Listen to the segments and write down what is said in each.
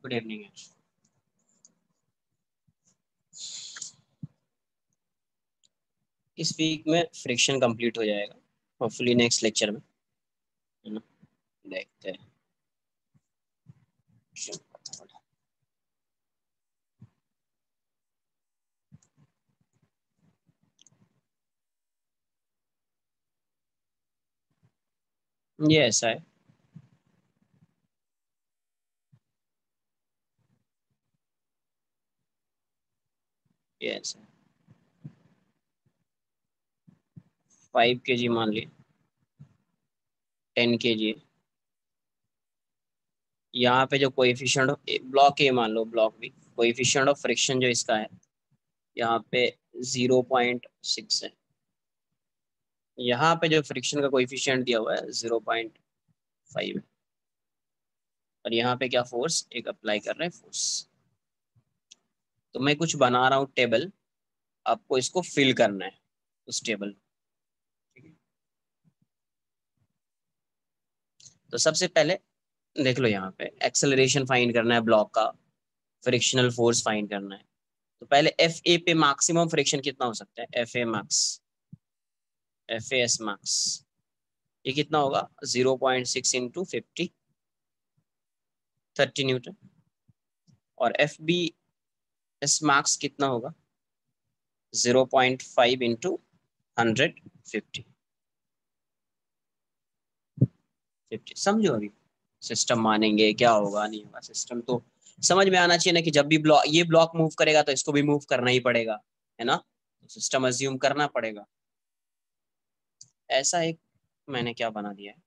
Good evening. इस week में friction complete हो जाएगा, होपफुली नेक्स्ट लेक्चर में, है ना। देखते हैं। ये ऐसा है, ये ऐसा है। 5 kg मान लिए, 10 kg। यहाँ पे जो कोएफिशिएंट ब्लॉक ए मान लो, block B, coefficient of friction जो इसका है यहाँ पे 0.6 है। यहाँ पे जो फ्रिक्शन का कोएफिशिएंट दिया हुआ है 0.5 है। और यहाँ पे क्या फोर्स एक अप्लाई कर रहे हैं फोर्स। तो मैं कुछ बना रहा हूँ टेबल, आपको इसको फिल करना है उस टेबल। ठीक है, तो सबसे पहले देख लो, यहाँ पे एक्सेलरेशन फाइंड करना है ब्लॉक का, फ्रिक्शनल फोर्स फाइंड करना है। तो पहले एफ ए पे मैक्सिमम फ्रिक्शन कितना हो सकता है, F A max, F A S max, ये कितना होगा 0.6 इंटू 50, 30 न्यूटन। और एफ बी एस मैक्स कितना होगा 0.5 इंटू 100, 50। समझो अभी सिस्टम मानेंगे क्या होगा नहीं होगा, सिस्टम तो समझ में आना चाहिए ना, कि जब भी ब्लॉक ये ब्लॉक मूव करेगा तो इसको भी मूव करना ही पड़ेगा, है ना। तो सिस्टम अज्यूम करना पड़ेगा। ऐसा एक मैंने क्या बना दिया है,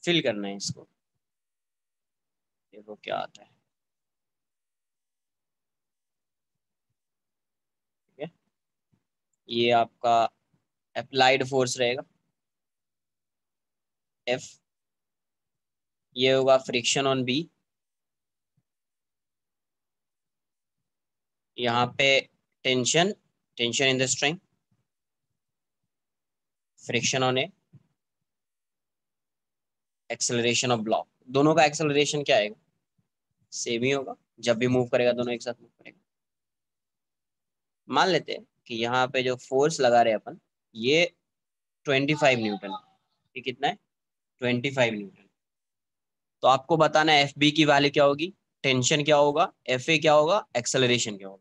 फिल करना है इसको। देखो क्या आता है। ठीक है, ये आपका अप्लाइड फोर्स रहेगा एफ, ये होगा फ्रिक्शन ऑन बी, यहाँ पे tension, tension in the string, friction on A, acceleration of block. दोनों का एक्सेलरेशन क्या आएगा, सेम ही होगा, जब भी मूव करेगा दोनों एक साथ मूव करेगा। मान लेते हैं कि यहाँ पे जो फोर्स लगा रहे हैं अपन, ये 25 न्यूटन, ये कितना है 25 न्यूटन। तो आपको बताना है एफ बी की वैल्यू क्या होगी, टेंशन क्या होगा, एफ ए क्या होगा, एक्सेलरेशन क्या होगा।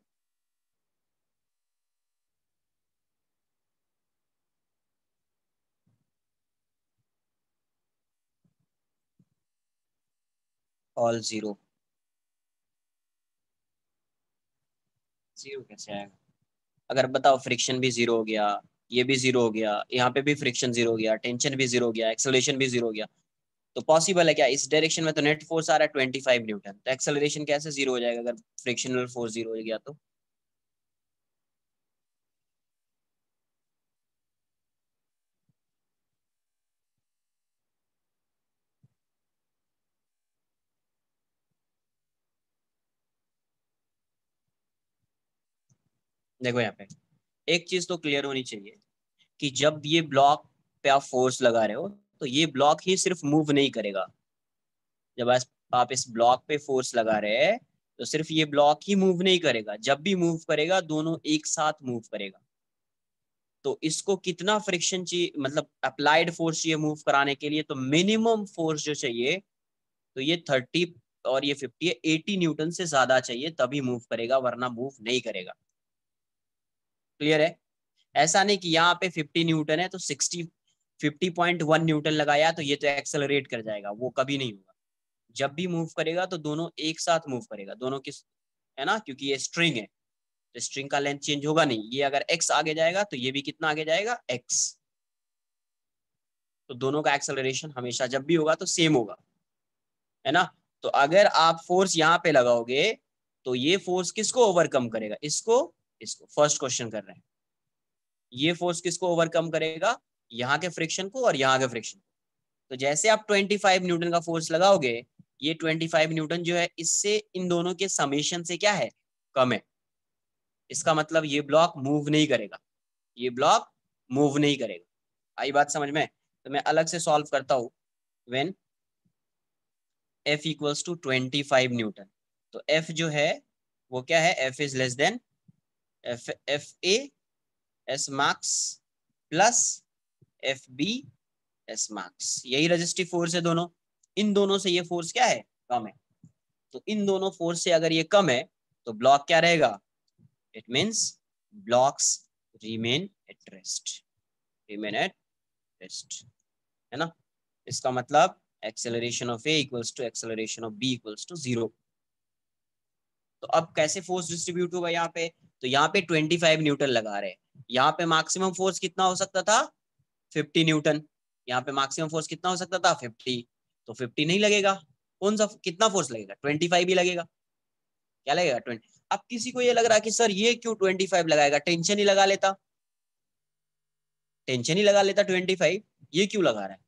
ऑल जीरो, जीरो कैसे आएगा। अगर बताओ फ्रिक्शन भी जीरो हो गया, ये भी जीरो हो गया, यहाँ पे भी फ्रिक्शन जीरो हो गया, टेंशन भी जीरो हो गया, एक्सेलरेशन भी जीरो हो गया, तो पॉसिबल है क्या, इस डायरेक्शन में तो नेट फोर्स आ रहा है 25 न्यूटन, तो एक्सेलरेशन कैसे जीरो हो जाएगा अगर फ्रिक्शनल फोर्स जीरो हो गया तो। देखो यहाँ पे एक चीज तो क्लियर होनी चाहिए, कि जब ये ब्लॉक पे आप फोर्स लगा रहे हो तो ये ब्लॉक ही सिर्फ मूव नहीं करेगा। जब आप इस ब्लॉक पे फोर्स लगा रहे हैं तो सिर्फ ये ब्लॉक ही मूव नहीं करेगा, जब भी मूव करेगा दोनों एक साथ मूव करेगा। तो इसको कितना फ्रिक्शन चाहिए, मतलब अप्लाइड फोर्स चाहिए मूव कराने के लिए, तो मिनिमम फोर्स जो चाहिए, तो ये 30 और ये 50 है, 80 न्यूटन से ज्यादा चाहिए तभी मूव करेगा, वरना मूव नहीं करेगा। क्लियर है। ऐसा नहीं कि यहाँ पे 50 न्यूटन है तो 50.1 न्यूटन लगाया तो ये तो एक्सेलरेट कर जाएगा, वो कभी नहीं होगा। जब भी मूव करेगा तो दोनों एक साथ मूव करेगा, दोनों किस, है ना, क्योंकि ये स्ट्रिंग है तो स्ट्रिंग का लेंथ चेंज होगा नहीं। ये अगर एक्स आगे जाएगा तो ये भी कितना आगे जाएगा, एक्स। तो दोनों का एक्सेलरेशन हमेशा जब भी होगा तो सेम होगा, है ना। तो अगर आप फोर्स यहाँ पे लगाओगे तो ये फोर्स किसको ओवरकम करेगा, इसको, इसको फर्स्ट क्वेश्चन कर रहे हैं। ये फोर्स किसको ओवरकम करेगा, यहाँ के फ्रिक्शन को और यहाँ के फ्रिक्शन को। तो जैसे आप 25 न्यूटन का फोर्स लगाओगे, ये 25 न्यूटन जो है इससे इन दोनों के समेशन से क्या है, कम है। इसका मतलब ये ब्लॉक मूव नहीं करेगा, ये ब्लॉक मूव नहीं करेगा। आई बात समझ में। तो मैं अलग से सॉल्व करता हूँ। When F equals to 25 newton. तो F जो है वो क्या है, F is less than F A S max plus F B S max. यही रजिस्टिव फोर्स है दोनों। इन दोनों से ये फोर्स क्या है, कम है। तो इन दोनों फोर्स से अगर ये कम है तो ब्लॉक क्या रहेगा, it means blocks remain at rest, remain at rest, है ना। इसका मतलब acceleration of A equals to acceleration of B equals to 0। तो अब कैसे फोर्स डिस्ट्रीब्यूट होगा यहाँ पे, तो यहाँ पे 25 न्यूटन लगा रहे हैं। यहाँ पे मैक्सिमम फोर्स कितना हो सकता था, 50 न्यूटन। यहाँ पे मैक्सिमम फोर्स कितना हो सकता था, 50। तो 50 नहीं लगेगा, कौन सा कितना फोर्स लगेगा, 25 ही लगेगा। क्या लगेगा, 20। अब किसी को ये लग रहा है कि सर ये क्यों 25 लगाएगा, टेंशन ही लगा लेता, टेंशन ही लगा लेता 25, ये क्यों लगा रहा है।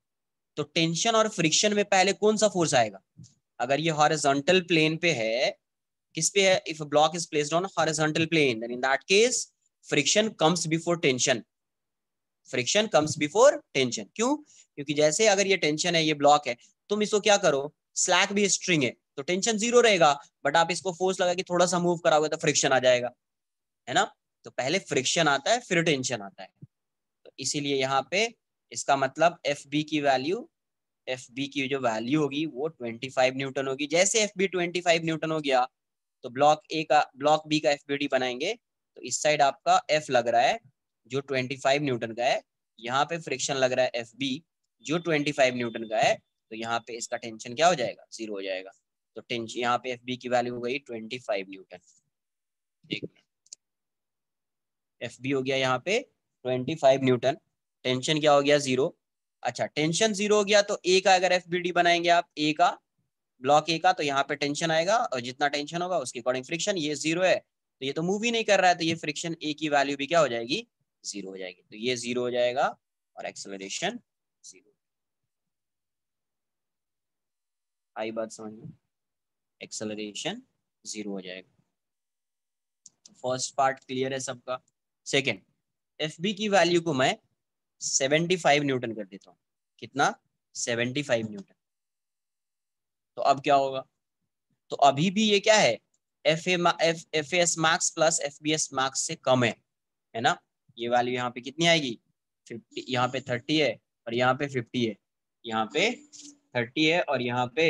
तो टेंशन और फ्रिक्शन में पहले कौन सा फोर्स आएगा, अगर ये हॉरिजॉन्टल प्लेन पे है, किस पे है, if block is placed on horizontal plane then in that case friction comes before tension, friction comes before tension. क्यों, क्योंकि जैसे अगर ये टेंशन है, ये ब्लॉक है, तुम इसको क्या करो, स्लैक भी स्ट्रिंग है तो टेंशन 0 रहेगा, बट आप इसको फोर्स लगा के थोड़ा सा मूव कराओगे तो फ्रिक्शन आ जाएगा, है ना। तो पहले फ्रिक्शन आता है फिर टेंशन आता है। तो इसीलिए यहाँ पे इसका मतलब एफ बी की वैल्यू, एफ बी की जो वैल्यू होगी वो 25 न्यूटन होगी। जैसे एफ बी 25 न्यूटन हो गया तो ब्लॉक ए का, ब्लॉक बी का एफ बी डी बनाएंगे। तो इस साइड आपका एफ लग रहा है जो 25 न्यूटन का है, यहाँ पे फ्रिक्शन लग रहा है एफ बी जो 25 न्यूटन का है। तो यहाँ पे इसका टेंशन क्या हो जाएगा, 0 हो जाएगा। तो टेंशन यहाँ पे एफ बी की वैल्यू हो गई 25 न्यूटन। एक एफ बी हो गया यहाँ पे 25 न्यूटन, टेंशन क्या हो गया, 0। अच्छा टेंशन 0 हो गया तो ए का अगर एफ बी डी बनाएंगे आप, ए का, ब्लॉक ए का, तो यहाँ पे टेंशन आएगा और जितना टेंशन होगा उसके अकॉर्डिंग फ्रिक्शन। ये 0 है तो ये तो मूव ही नहीं कर रहा है, तो ये फ्रिक्शन ए की वैल्यू भी क्या हो जाएगी, 0 हो जाएगी। तो ये 0 हो जाएगा और एक्सेलरेशन 0। आई बात समझ में, एक्सेलरेशन 0 हो जाएगा। फर्स्ट पार्ट क्लियर है सबका। सेकेंड, एफ बी की वैल्यू को मैं 75 न्यूटन कर देता हूँ। कितना, 75 न्यूटन। तो अब क्या होगा, तो अभी भी ये क्या है, F S max plus F B S max से कम है ना। ये वैल्यू यहाँ पे कितनी आएगी, 50, यहाँ पे 30 है और यहाँ पे 50 है, यहाँ पे 30 है और यहाँ पे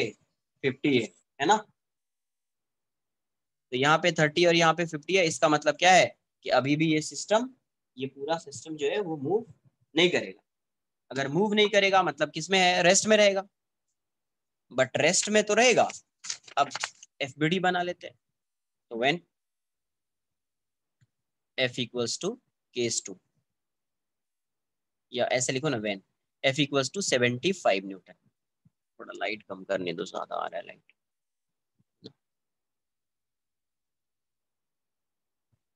50 है ना। तो यहाँ पे 30 और यहाँ पे 50 है, इसका मतलब क्या है कि अभी भी ये सिस्टम, ये पूरा सिस्टम जो है वो मूव नहीं करेगा। अगर मूव नहीं करेगा मतलब किस में है, रेस्ट में रहेगा। बट रेस्ट में तो रहेगा। अब एफ बी डी बना लेते हैं। तो when F equals to case 2, या ऐसे लिखो ना, when F equals to 75 newton. थोड़ा लाइट कम करने दो, ज्यादा आ रहा है लाइट।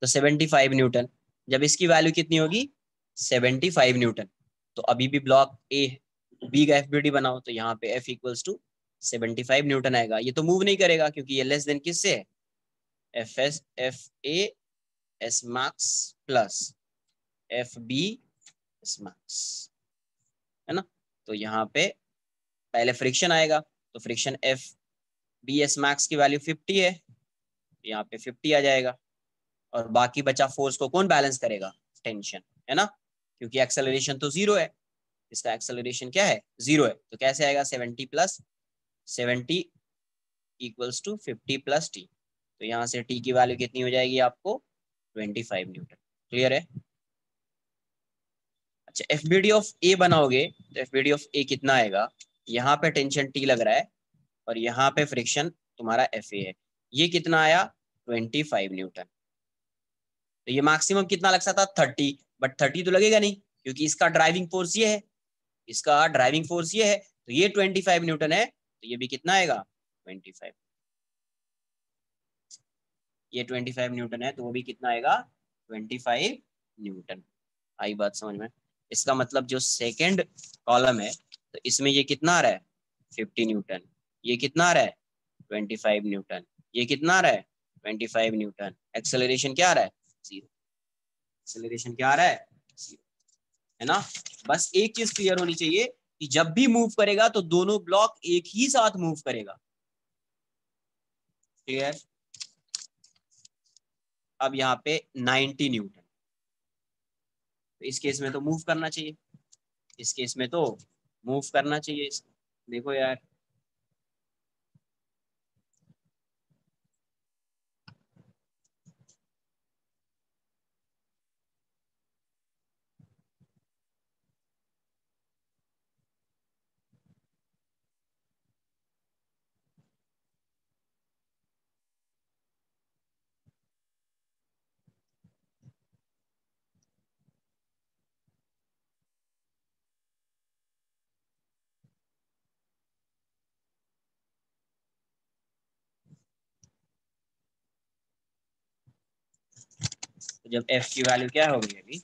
तो 75 न्यूटन, जब इसकी वैल्यू कितनी होगी, 75 न्यूटन, तो अभी भी ब्लॉक ए बी का एफ बी डी बनाओ तो यहाँ पे एफ इक्वल्स टू 75 न्यूटन आएगा। ये तो मूव नहीं करेगा क्योंकि ये लेस देन किससे है, F S F A S max plus F B S max, है ना। तो यहाँ पे पहले फ्रिक्शन आएगा, तो friction F B S max की वैल्यू 50 है, यहाँ पे 50 आ जाएगा। और बाकी बचा फोर्स को कौन बैलेंस करेगा, टेंशन, है ना। क्योंकि एक्सेलरेशन तो 0 है, इसका एक्सेलरेशन क्या है, 0 है। तो कैसे आएगा, 70 plus 70 equals to 50 plus T. तो यहाँ से टी की वैल्यू कितनी हो जाएगी आपको, 25 न्यूटन। क्लियर है। अच्छा एफ बी डी ऑफ ए बनाओगे तो एफ बी डी ऑफ ए कितना आएगा, यहाँ पे टेंशन टी लग रहा है और यहाँ पे फ्रिक्शन तुम्हारा एफ ए है, ये कितना आया, 25 न्यूटन। तो ये मैक्सिमम कितना लग सकता था, 30, बट 30 तो लगेगा नहीं क्योंकि इसका ड्राइविंग फोर्स ये है, इसका ड्राइविंग फोर्स ये है। तो ये 25 न्यूटन है, तो ये भी कितना आएगा, 25। ये 25 न्यूटन है तो वो भी कितना आएगा, 25 न्यूटन। आई बात समझ में। इसका मतलब जो सेकंड कॉलम है तो इसमें ये कितना आ रहा है, 50 न्यूटन, ये कितना आ रहा है, 25 न्यूटन, ये कितना आ रहा है, 25 न्यूटन। एक्सेलरेशन क्या आ रहा है, 0। एक्सेलरेशन क्या आ रहा है, 0, है ना। बस एक चीज क्लियर होनी चाहिए कि जब भी मूव करेगा तो दोनों ब्लॉक एक ही साथ मूव करेगा। क्लियर। अब यहाँ पे 90 न्यूटन, तो इस केस में तो मूव करना चाहिए, इस केस में तो मूव करना चाहिए इसको। देखो यार, तो जब एफ की वैल्यू क्या होगी अभी,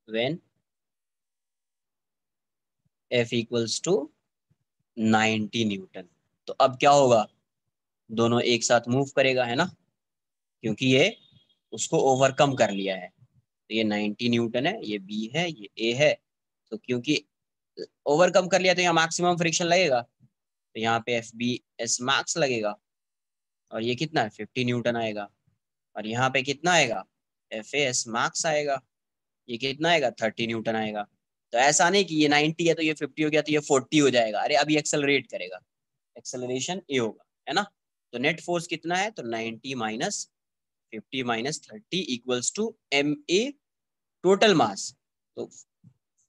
when F equals to 90 newton, तो अब क्या होगा, दोनों एक साथ मूव करेगा, है ना, क्योंकि ये उसको ओवरकम कर लिया है। तो ये 90 न्यूटन है, ये बी है, ये ए है। तो क्योंकि ओवरकम कर लिया तो यहाँ मैक्सिमम फ्रिक्शन लगेगा, तो यहाँ पे एफ बी एस मैक्स लगेगा, और ये कितना है 50 न्यूटन आएगा। और यहाँ पे कितना आएगा, एफ ए एस मैक्स आएगा, ये कितना आएगा 30 न्यूटन आएगा। तो ऐसा नहीं कि ये 90 है तो ये 50 हो गया तो ये 40 हो जाएगा, अरे अभी एक्सेलरेट करेगा, एक्सेलरेशन ए होगा, है ना। तो नेट फोर्स कितना है, तो 90 minus 50 minus 30 equals to M A total mass. तो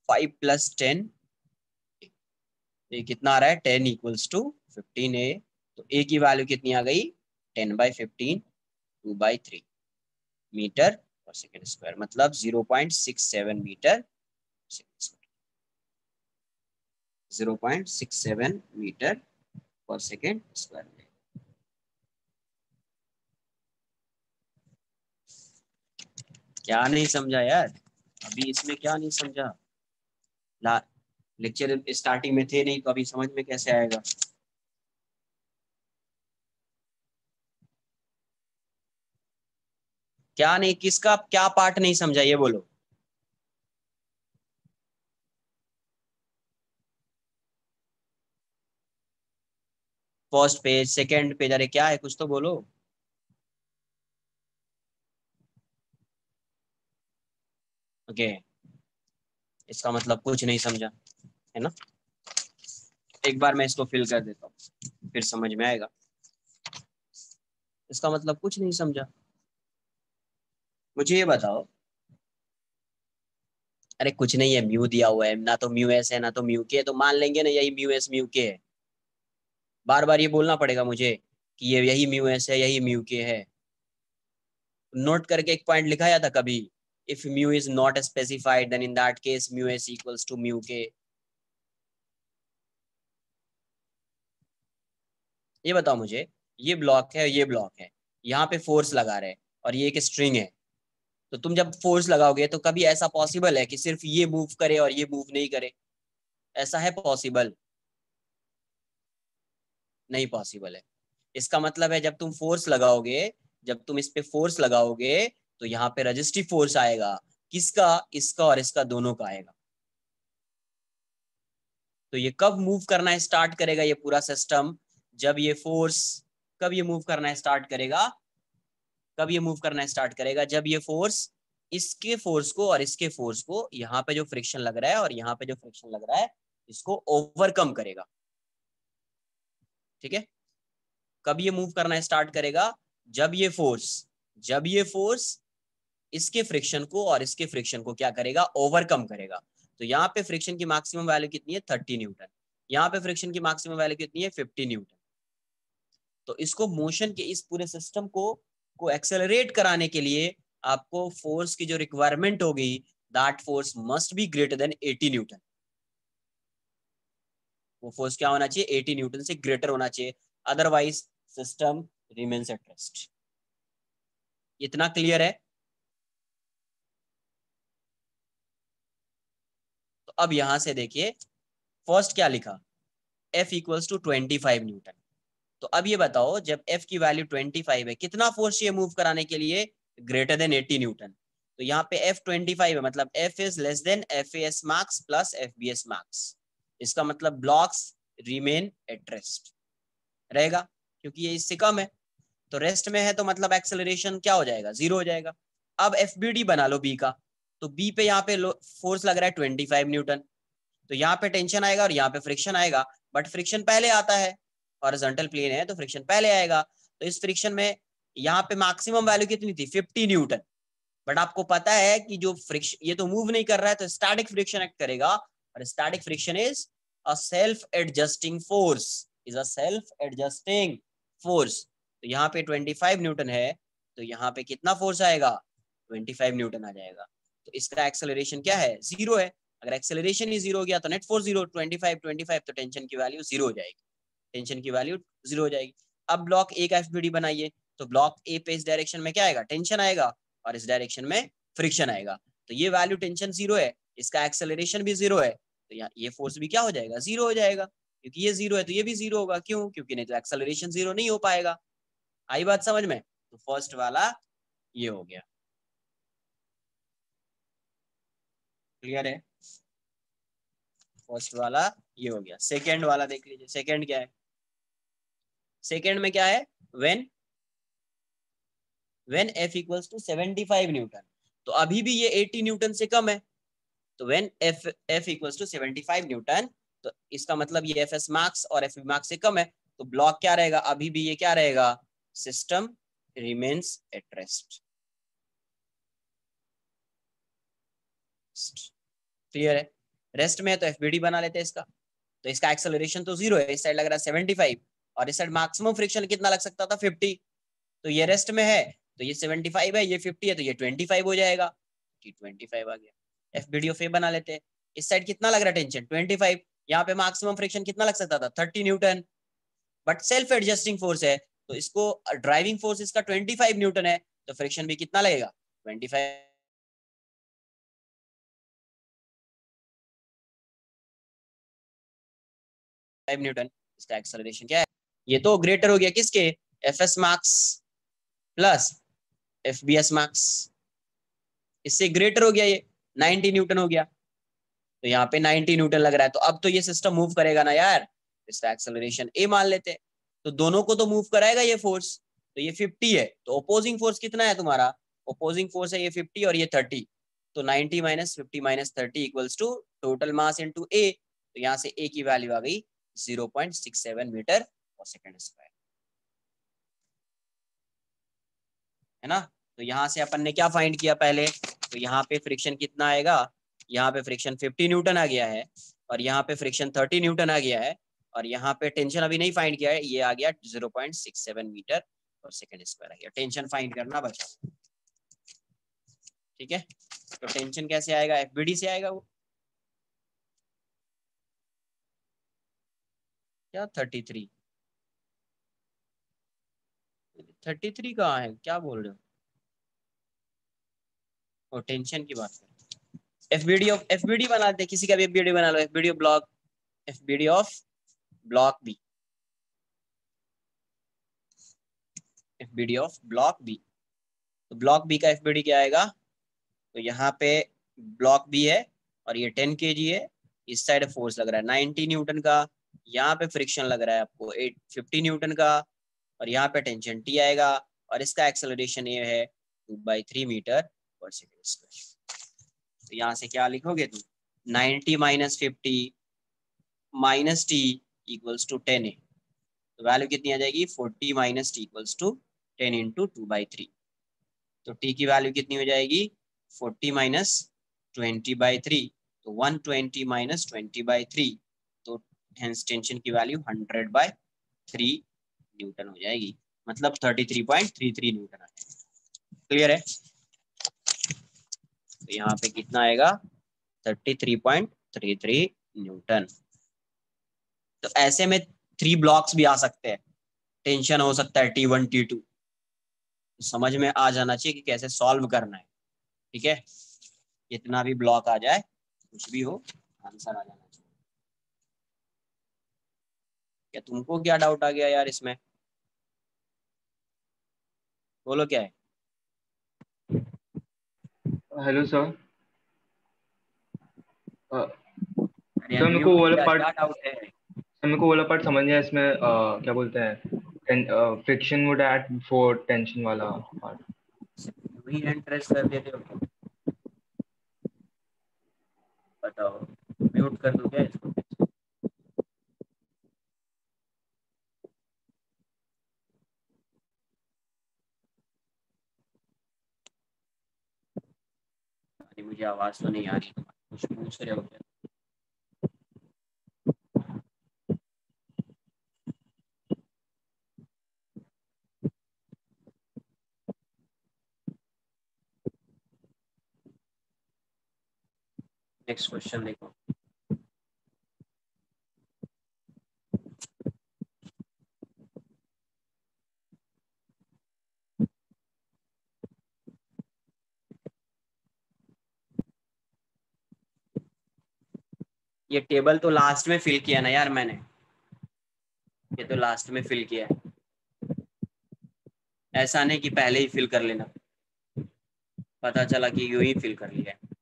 5 प्लस 10, ये कितना आ रहा है 10 इक्वल्स टू 15 ए। तो ए की वैल्यू कितनी आ गई 10/15 2/3 मीटर पर सेकेंड स्क्वायर, मतलब 0.67 मीटर सेकेंड स्क्वायर, 0.67 मीटर पर सेकेंड स्क्वायर। क्या नहीं समझा यार, अभी इसमें क्या नहीं समझा, लेक्चर स्टार्टिंग में थे नहीं तो अभी समझ में कैसे आएगा। क्या नहीं, किसका क्या पार्ट नहीं समझा ये बोलो। फर्स्ट पेज, सेकंड पेज, अरे क्या है कुछ तो बोलो। ओके, इसका मतलब कुछ नहीं समझा, है ना। एक बार मैं इसको फिल कर देता हूँ फिर समझ में आएगा। इसका मतलब कुछ नहीं समझा, मुझे ये बताओ। अरे कुछ नहीं है, म्यू दिया हुआ है, ना तो म्यू एस है ना तो म्यू के है, तो मान लेंगे ना यही म्यू एस म्यू के है। बार बार ये बोलना पड़ेगा मुझे कि ये यही म्यू एस है यही म्यू के है। नोट करके एक पॉइंट लिखाया था कभी, if mu is not specified then in that case mu S equals to mu K. ये बताओ मुझे, ये ब्लॉक है ये ब्लॉक है, यहाँ पे फोर्स लगा रहे हैं और ये एक स्ट्रिंग है। तो तुम जब फोर्स लगाओगे तो कभी ऐसा पॉसिबल है कि सिर्फ ये मूव करे और ये मूव नहीं करे, ऐसा है पॉसिबल? नहीं पॉसिबल है। इसका मतलब है जब तुम फोर्स लगाओगे, जब तुम इस पे फोर्स लगाओगे तो यहाँ पे रजिस्टिव फोर्स आएगा, किसका, इसका और इसका दोनों का आएगा। तो ये कब मूव करना स्टार्ट करेगा ये पूरा सिस्टम, जब ये फोर्स, कब ये मूव करना स्टार्ट करेगा, कब ये मूव करना स्टार्ट करेगा, जब ये फोर्स इसके फोर्स को और इसके फोर्स को, यहाँ पे जो फ्रिक्शन लग रहा है और यहाँ पे जो फ्रिक्शन लग रहा है, इसको ओवरकम करेगा। ठीक है, कब ये मूव करना स्टार्ट करेगा, जब ये फोर्स, जब ये फोर्स इसके फ्रिक्शन को और इसके फ्रिक्शन को क्या करेगा, ओवरकम करेगा। तो यहाँ पे फ्रिक्शन की मैक्सिमम वैल्यू कितनी है 30 न्यूटन, यहाँ पे फ्रिक्शन की मैक्सिमम वैल्यू कितनी है 50 न्यूटन। तो इसको मोशन के इस पूरे सिस्टम को एक्सेलरेट कराने के लिए आपको फोर्स की जो रिक्वायरमेंट होगी, that force must be greater then 80 Newton. वो फोर्स क्या होना चाहिए, 80 न्यूटन से ग्रेटर होना चाहिए, otherwise system remains at rest. इतना क्लियर है। तो अब यहां से देखिए, फर्स्ट क्या लिखा, F इक्वल्स टू 25 न्यूटन। तो अब ये बताओ जब F की वैल्यू 25 है, कितना फोर्स चाहिए मूव कराने के लिए, ग्रेटर देन 80 न्यूटन। तो यहाँ पे F 25 है, मतलब F is less then FAS max plus FBS max. इसका मतलब ब्लॉक्स रिमेन एट रेस्ट रहेगा, क्योंकि ये इससे कम है। तो रेस्ट में है तो मतलब एक्सेलरेशन क्या हो जाएगा, 0 हो जाएगा। अब एफबीडी बना लो बी का, तो बी पे यहाँ पे फोर्स लग रहा है 25 न्यूटन, तो यहाँ पे टेंशन आएगा और यहाँ पे फ्रिक्शन आएगा, बट फ्रिक्शन पहले आता है, हॉरिजॉन्टल प्लेन है तो फ्रिक्शन पहले आएगा। तो इस फ्रिक्शन में यहाँ पे मैक्सिमम वैल्यू कितनी थी, 50 न्यूटन। बट आपको पता है कि जो फ्रिक्शन, ये तो मूव नहीं कर रहा है तो स्टैटिक फ्रिक्शन एक्ट करेगा, और static friction is a self adjusting force, is a self adjusting force. तो यहाँ पे 25 न्यूटन है, तो यहाँ पे कितना फोर्स आएगा, 25 न्यूटन आ जाएगा। तो इसका एक्सेलरेशन क्या है, 0 है। अगर एक्सेलरेशन ही 0 हो गया तो नेट फोर्स 0, 25 तो टेंशन की वैल्यू 0 हो जाएगी, टेंशन की वैल्यू 0 हो जाएगी। अब ब्लॉक ए का एफबीडी बनाइए, तो ब्लॉक ए पे इस डायरेक्शन में क्या आएगा, टेंशन आएगा, और इस डायरेक्शन में फ्रिक्शन आएगा। तो ये वैल्यू टेंशन 0 है, इसका एक्सेलरेशन भी 0 है, तो यहाँ ये फोर्स भी क्या हो जाएगा, 0 हो जाएगा। क्योंकि ये 0 है तो ये भी 0 होगा, क्यों, क्योंकि नहीं तो एक्सेलरेशन 0 नहीं हो पाएगा। आई बात समझ में? तो फर्स्ट वाला ये हो गया, क्लियर है? फर्स्ट वाला ये हो गया। सेकेंड वाला देख लीजिए, सेकेंड क्या है, सेकेंड में क्या है, when F equals to 75 newton, तो अभी भी ये 80 न्यूटन से कम है। तो when F equals to 75 newton, तो इसका मतलब ये FS मैक्स और FB मैक्स से कम है, तो ब्लॉक क्या रहेगा, अभी भी ये क्या रहेगा, system remains at rest. Clear है? रेस्ट में है तो FBD बना लेते हैं इसका। तो इसका एक्सेलरेशन तो 0 है, इस साइड लग रहा है 75, और इस साइड मैक्सिमम फ्रिक्शन कितना लग सकता था, 50। तो ये रेस्ट में है तो ये 75 है, ये 50 है, तो ये 25 हो जाएगा, 25 आ गया। FBD ऑफ ए बना लेते हैं। इस साइड कितना लग रहा है टेंशन, 25, यहाँ पे मैक्सिमम फ्रिक्शन कितना लग सकता था, 30 Newton, but self adjusting force है, तो इसको ड्राइविंग फोर्स इसका 25 न्यूटन है, तो फ्रिक्शन भी कितना लगेगा, 25 न्यूटन। इसका एक्सेलरेशन क्या है, ये तो ग्रेटर हो गया किसके, FS max plus FBS max, इससे ग्रेटर हो गया, ये 90 न्यूटन हो गया। तो यहाँ पे 90 न्यूटन लग रहा है, तो अब तो ये सिस्टम मूव करेगा ना यार, इसका एक्सेलरेशन ए मान लेते हैं। तो दोनों को तो मूव कराएगा ये फोर्स, तो ये 50 है, तो अपोजिंग फोर्स कितना है तुम्हारा, अपोजिंग फोर्स है ये 50 और ये 30, तो 90 minus 50 minus 30 equals to total mass into A. तो यहाँ से ए की वैल्यू आ गई 0.67 मीटर पर सेकंड स्क्वायर, है ना। तो यहाँ से अपन ने क्या फाइंड किया पहले, तो यहाँ पे फ्रिक्शन कितना आएगा, यहाँ पे फ्रिक्शन 50 न्यूटन आ गया है, और यहाँ पे फ्रिक्शन 30 न्यूटन आ गया है, और यहाँ पे टेंशन अभी नहीं फाइंड किया है, ये आ गया 0.67 मीटर पर सेकंड स्क्वायर आ गया। टेंशन फाइंड करना बचा, ठीक है। तो टेंशन कैसे आएगा, FBD से आएगा वो, क्या 33, 33 कहाँ है, क्या बोल रहे हो, और टेंशन की बात कर, FBD बना दे, किसी का भी FBD बना लो, FBD of block B, FBD of block B. तो ब्लॉक बी का FBD क्या आएगा, तो यहाँ पे ब्लॉक बी है और ये 10 kg है, इस साइड फोर्स लग रहा है 90 न्यूटन का, यहाँ पे फ्रिक्शन लग रहा है आपको 850 न्यूटन का, और यहाँ पे टेंशन T आएगा, और इसका एक्सेलरेशन ये है 2/3 मीटर पर सेकेंड स्क्वायर। तो यहाँ से क्या लिखोगे तुम, 90 minus 50 minus T equals to 10 है, तो वैल्यू कितनी आ जाएगी, 40 minus T equals to 10 into 2/3। तो टी की वैल्यू कितनी हो जाएगी, 40 माइनस 20/3, तो 120 माइनस 20/3, तो हेंस टेंशन की वैल्यू 100/3 न्यूटन हो जाएगी, मतलब 33.33 न्यूटन आ जाएगा। क्लियर है? तो यहाँ पे कितना आएगा, 33.33 न्यूटन। तो ऐसे में 3 ब्लॉक्स भी आ सकते हैं, टेंशन हो सकता है T1 T2, समझ में आ जाना चाहिए कि कैसे सॉल्व करना है, ठीक है। कितना भी ब्लॉक आ जाए, कुछ भी हो, आंसर आ जाना चाहिए। क्या तुमको क्या डाउट आ गया यार इसमें, बोलो क्या है। Hello sir. अरे सर मेरे को अनम्यूट वो वाला किया, पार्ट क्या डाउट है। मेरे को वाला पार्ट समझ नहीं आया इसमें, क्या बोलते हैं, friction would add for tension वाला पार्ट। वी हैंड प्रेस कर देते हो, बताओ म्यूट कर दूं क्या इसको? अरे मुझे आवाज तो नहीं आ रही, कुछ पूछ रहे हो क्या? नेक्स्ट क्वेश्चन देखो। ये टेबल तो लास्ट में फिल किया ना यार मैंने, ये तो लास्ट में फिल किया है, ऐसा नहीं कि पहले ही फिल कर लेना, पता चला कि यूं ही फिल कर लिया है।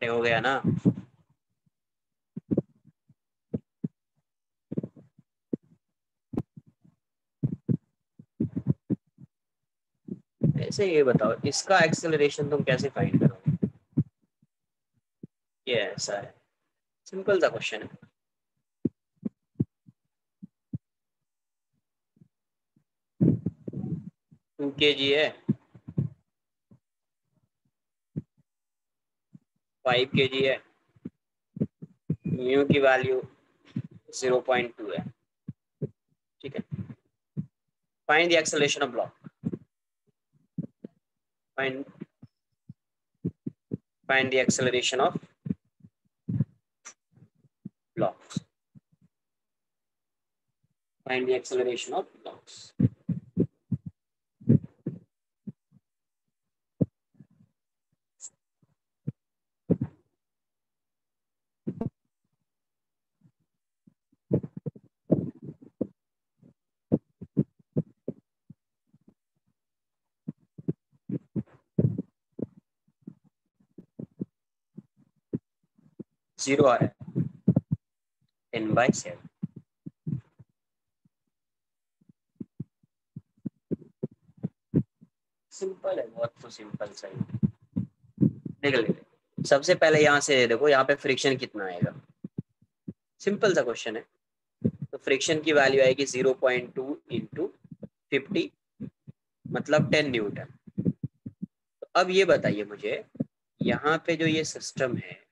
अरे हो गया ना? ऐसे ये बताओ इसका एक्सेलरेशन तुम कैसे फाइंड करोगे? ये ऐसा है, सिंपल सा क्वेश्चन है। 2 kg है, 5 kg है, म्यू की वैल्यू 0.2 है, ठीक है। Find the acceleration of block, find find the acceleration of blocks, find the acceleration of blocks. 0 आ रहा है, 10/7। सिंपल है बहुत, तो सिंपल सही। देख ले, सबसे पहले यहाँ से देखो, यहाँ पे फ्रिक्शन कितना आएगा, सिंपल सा क्वेश्चन है। तो फ्रिक्शन की वैल्यू आएगी 0.2 इंटू 50, मतलब 10 न्यूटन। तो अब ये बताइए मुझे, यहाँ पे जो ये सिस्टम है,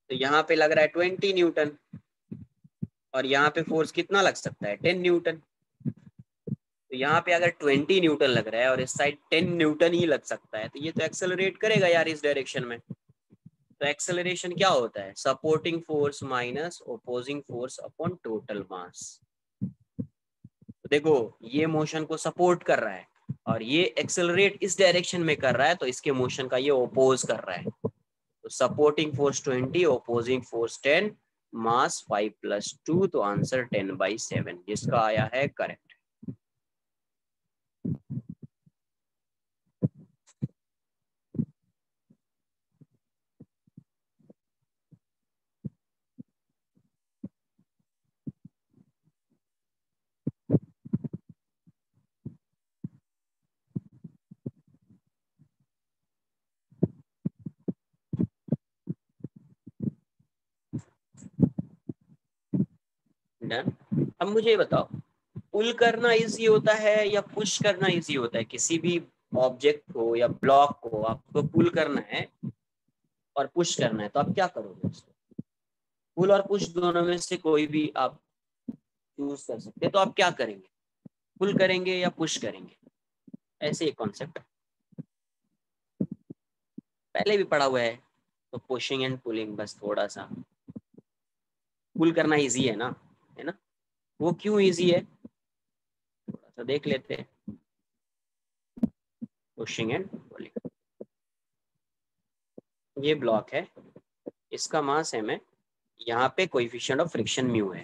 तो यहाँ पे लग रहा है 20 न्यूटन, और यहाँ पे फोर्स कितना लग सकता है, 10 न्यूटन। तो यहाँ पे अगर 20 न्यूटन लग रहा है और इस साइड 10 न्यूटन ही लग सकता है, तो ये तो एक्सेलरेट करेगा यार इस डायरेक्शन में। तो एक्सेलरेशन क्या होता है, supporting force minus opposing force upon total mass. तो देखो ये मोशन को सपोर्ट कर रहा है और ये एक्सेलरेट इस डायरेक्शन में कर रहा है, तो इसके मोशन का ये ओपोज कर रहा है। तो सपोर्टिंग फोर्स 20, ओपोजिंग फोर्स 10, मास 5+2, तो आंसर 10/7, जिसका आया है करेक्ट। डन। अब मुझे ये बताओ, पुल करना इजी होता है या पुश करना इजी होता है? किसी भी ऑब्जेक्ट को या ब्लॉक को आपको पुल करना है और पुश करना है, तो आप क्या करोगे उसको? पुल और पुश दोनों में से कोई भी आप चूज कर सकते हैं, तो आप क्या करेंगे, पुल करेंगे या पुश करेंगे? ऐसे एक कॉन्सेप्ट। पहले भी पढ़ा हुआ है। तो पुशिंग एंड पुलिंग, बस थोड़ा सा पुल करना इजी है ना, है ना। वो क्यों इजी है थोड़ा सा देख लेते हैं। पुशिंग एंड पुलिंग, ये ब्लॉक है, इसका मास m है, यहाँ पे कोएफिशिएंट ऑफ फ्रिक्शन म्यू है।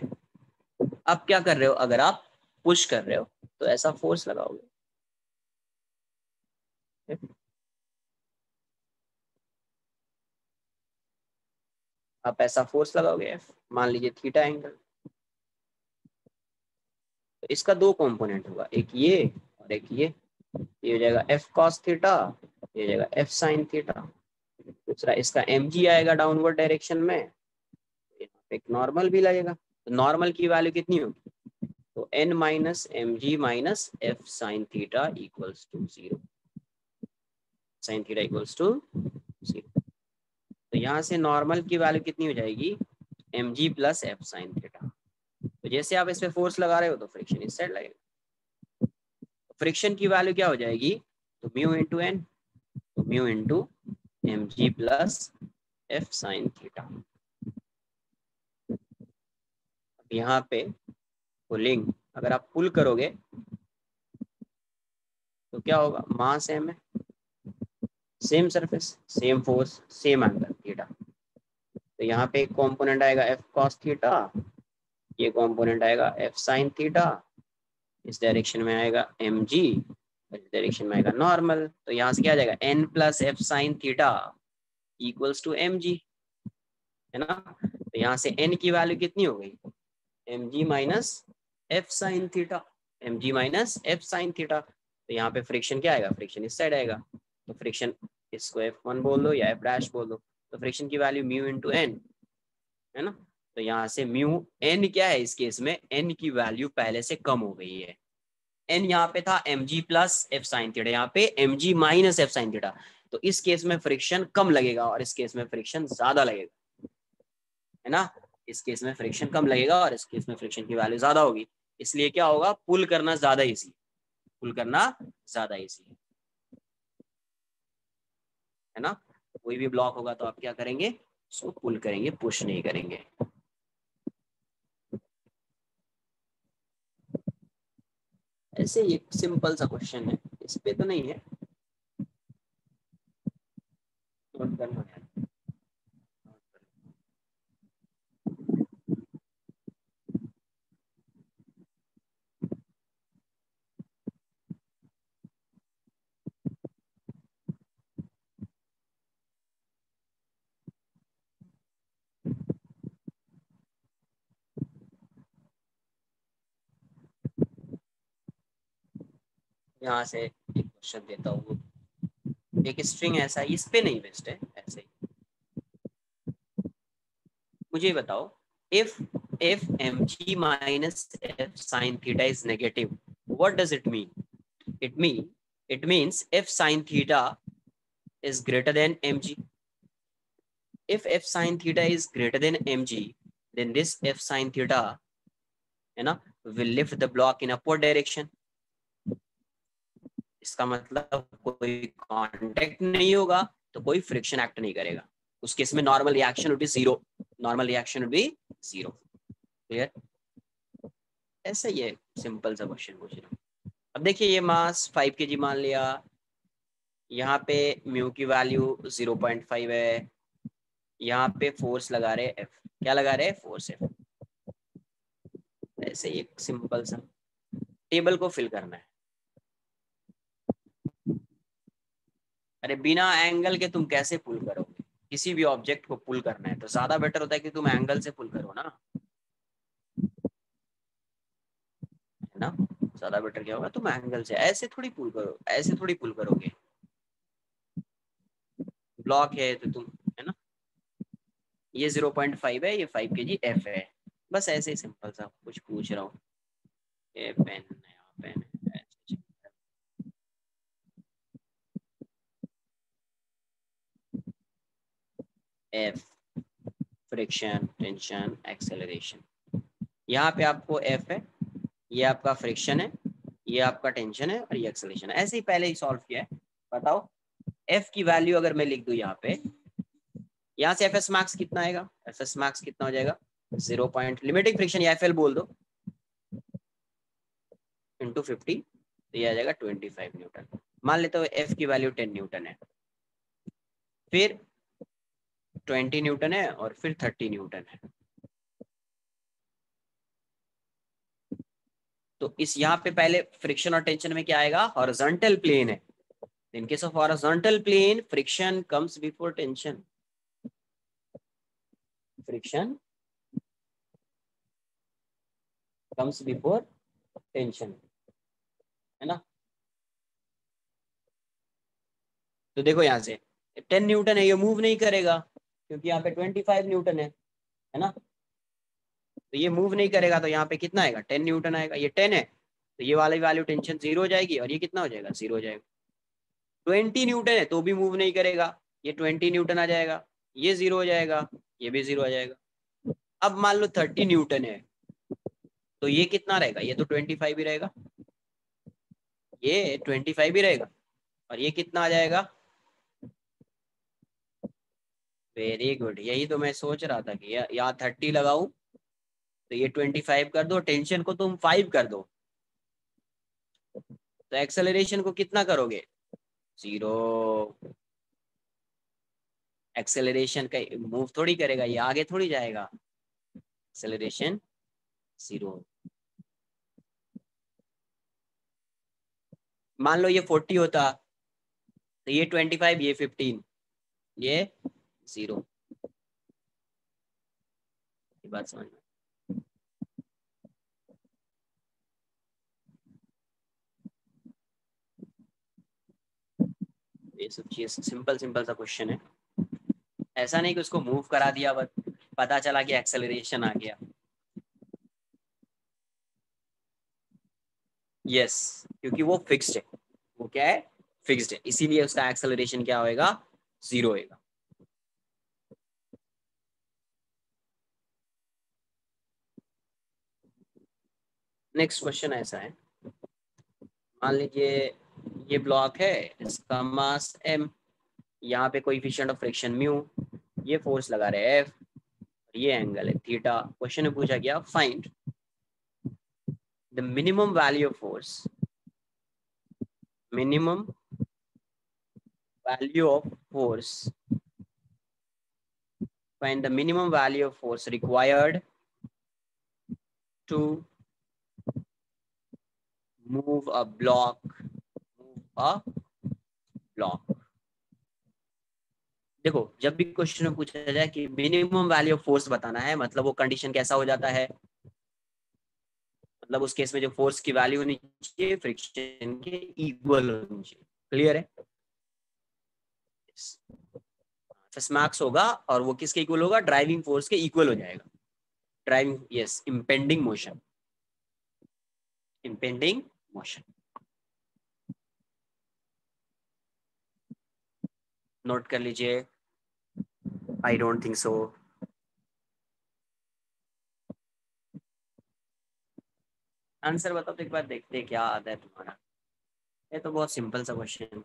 अब क्या कर रहे हो, अगर आप पुश कर रहे हो तो ऐसा फोर्स लगाओगे, आप ऐसा फोर्स लगाओगे F, मान लीजिए थीटा एंगल। तो इसका दो कंपोनेंट होगा, एक ये और एक ये हो जाएगा F cos थीटा, ये हो जाएगा F sin थीटा। दूसरा इसका mg आएगा डाउनवर्ड डायरेक्शन में, यहाँ पे एक नॉर्मल भी लगेगा। तो नॉर्मल की वैल्यू कितनी होगी, तो n minus M G minus F sine theta equals to 0, sine theta equals to 0। तो यहाँ से नॉर्मल की वैल्यू कितनी हो जाएगी, M G plus F sine theta. तो जैसे आप इस पे फोर्स लगा रहे हो तो फ्रिक्शन इस साइड लगेगा। फ्रिक्शन की वैल्यू क्या हो जाएगी, तो म्यू इंटू एन, तो mu into M G plus F sine theta. अब यहाँ पे पुलिंग, अगर आप पुल करोगे तो क्या होगा, मास एम है, same surface, same force, same angle theta. तो यहाँ पे एक कंपोनेंट आएगा एफ कॉस थीटा, ये कंपोनेंट आएगा एफ साइन थीटा, इस डायरेक्शन में आएगा एम जी, इस डायरेक्शन में आएगा नॉर्मल। तो यहाँ से क्या आ जाएगा, N plus F sine theta equals to M G, है ना। तो यहाँ से एन की वैल्यू कितनी हो गई, M G minus F sine theta, M G minus F sine theta. तो यहाँ पे फ्रिक्शन क्या आएगा, फ्रिक्शन इस साइड आएगा। तो फ्रिक्शन, इसको F1 बोल दो या F डैश बोल दो। तो फ्रिक्शन की वैल्यू म्यू इंटू एन, है ना। तो यहाँ से म्यू एन क्या है, इस केस में एन की वैल्यू पहले से कम हो गई है। एन यहाँ पे था M G plus F sine theta, यहाँ पे M G minus F sine theta. तो इस केस में फ्रिक्शन कम लगेगा और इस केस में फ्रिक्शन ज्यादा लगेगा, है ना। इस केस में फ्रिक्शन कम लगेगा और इस केस में फ्रिक्शन की वैल्यू ज्यादा होगी। इसलिए क्या होगा, पुल करना ज्यादा इजी, पुल करना ज्यादा इजी है ना। कोई भी ब्लॉक होगा तो आप क्या करेंगे, उसको पुल करेंगे, पुश नहीं करेंगे। ऐसे ही एक सिंपल सा क्वेश्चन है, इस पे तो नहीं है, नोट करना है। यहाँ से एक क्वेश्चन देता हूँ, एक स्ट्रिंग ऐसा, इस पे नहीं बेस्ट है, ऐसे ही मुझे बताओ, if if mg minus f sin theta is negative, what does it mean? It means f sin theta is greater than mg. If f sin theta is greater than mg, then this f sin theta, है ना, will lift the block in upward direction. इसका मतलब कोई contact नहीं होगा तो कोई friction act नहीं करेगा, उस केस में normal reaction would be zero, normal reaction would be zero. Clear, ऐसा ही है, सिंपल सा क्वेश्चन पूछ रहा हूँ। अब देखिए ये मास 5 kg मान लिया, यहाँ पे म्यू की वैल्यू 0.5 है, यहाँ पे फोर्स लगा रहे एफ, क्या लगा रहे फोर्स एफ। ऐसे ही एक सिंपल सा टेबल को फिल करना है। अरे बिना एंगल के तुम कैसे पुल करोगे, किसी भी ऑब्जेक्ट को पुल करना है तो ज्यादा बेटर होता है कि तुम एंगल से पुल करो ना, है ना। ज्यादा बेटर क्या होगा, तुम एंगल से, ऐसे थोड़ी पुल करो, ऐसे थोड़ी पुल करोगे, ब्लॉक है तो तुम, है ना। ये 0.5 है, ये 5 kg एफ है, बस ऐसे ही सिंपल सा कुछ पूछ रहा हूँ। ये पेन, नया पेन है, एफ, फ्रिक्शन, टेंशन, एक्सेलरेशन। यहाँ पे आपको एफ है, ये आपका फ्रिक्शन है, ये आपका टेंशन है और ये एक्सेलरेशन है। ऐसे ही पहले ही सॉल्व किया है। बताओ एफ की वैल्यू अगर मैं लिख दूं यहाँ पे, यहाँ से एफ एस मैक्स कितना आएगा, एफ एस मैक्स कितना हो जाएगा 0 पॉइंट लिमिटिंग फ्रिक्शन या एफ एल बोल दो इंटू 50, तो ये आ जाएगा 25 न्यूटन। मान लेते हो एफ की वैल्यू 10 न्यूटन है, फिर 20 न्यूटन है और फिर 30 न्यूटन है। तो इस यहाँ पे पहले फ्रिक्शन और टेंशन में क्या आएगा, हॉरिजॉन्टल प्लेन है। In case of horizontal plane friction comes before tension, friction comes before tension, है ना। तो देखो यहाँ से 10 न्यूटन है, ये मूव नहीं करेगा क्योंकि यहाँ पे 25 न्यूटन है ना। तो ये मूव नहीं करेगा, तो यहाँ पे कितना आएगा 10 न्यूटन आएगा। ये 10 है तो ये वाली वैल्यू टेंशन 0 हो जाएगी और ये कितना हो जाएगा 0 हो जाएगा। 20 न्यूटन है तो भी मूव नहीं करेगा, ये 20 न्यूटन आ जाएगा, ये 0 हो जाएगा, ये भी 0 आ जाएगा। अब मान लो 30 न्यूटन है तो ये कितना रहेगा, ये तो 25 ही रहेगा, ये 25 ही रहेगा और ये कितना आ जाएगा। वेरी गुड, यही तो मैं सोच रहा था कि यहाँ 30 लगाऊं तो ये 25 कर दो, टेंशन को तुम 5 कर दो, तो एक्सेलरेशन को कितना करोगे 0। एक्सेलरेशन का मूव थोड़ी करेगा, ये आगे थोड़ी जाएगा, एक्सेलरेशन 0। मान लो ये 40 होता तो ये 25, ये 15, ये 0। ये बात समझ में, ये सब चीज सिंपल सिंपल सा क्वेश्चन है, ऐसा नहीं कि उसको मूव करा दिया बस पता चला कि एक्सेलरेशन आ गया। यस, क्योंकि वो फिक्स्ड है, वो क्या है फिक्स्ड है, इसीलिए उसका एक्सेलरेशन क्या होएगा 0 होएगा। नेक्स्ट क्वेश्चन ऐसा है, मान लीजिए ये ब्लॉक है, इसका मास m, यहाँ पे कोएफिशिएंट ऑफ फ्रिक्शन म्यू, ये फोर्स लगा रहे हैं F, ये एंगल है थीटा। क्वेश्चन में पूछा गया find the minimum value of force, minimum value of force, find the minimum value of force required to move a block, देखो जब भी क्वेश्चन में पूछा जाए कि मिनिमम वैल्यू ऑफ फोर्स बताना है, मतलब वो कंडीशन कैसा हो जाता है, मतलब उस केस में जो फोर्स की वैल्यू होनी चाहिए फ्रिक्शन के इक्वल होनी चाहिए। क्लियर है, मार्क्स होगा और वो किसके इक्वल होगा, ड्राइविंग फोर्स के इक्वल हो जाएगा। Driving, yes, impending motion, impending motion. Note कर लीजिए, I don't think so. Answer बताओ तो एक बार देखते हैं क्या आता है तुम्हारा। ये तो बहुत सिंपल सा क्वेश्चन,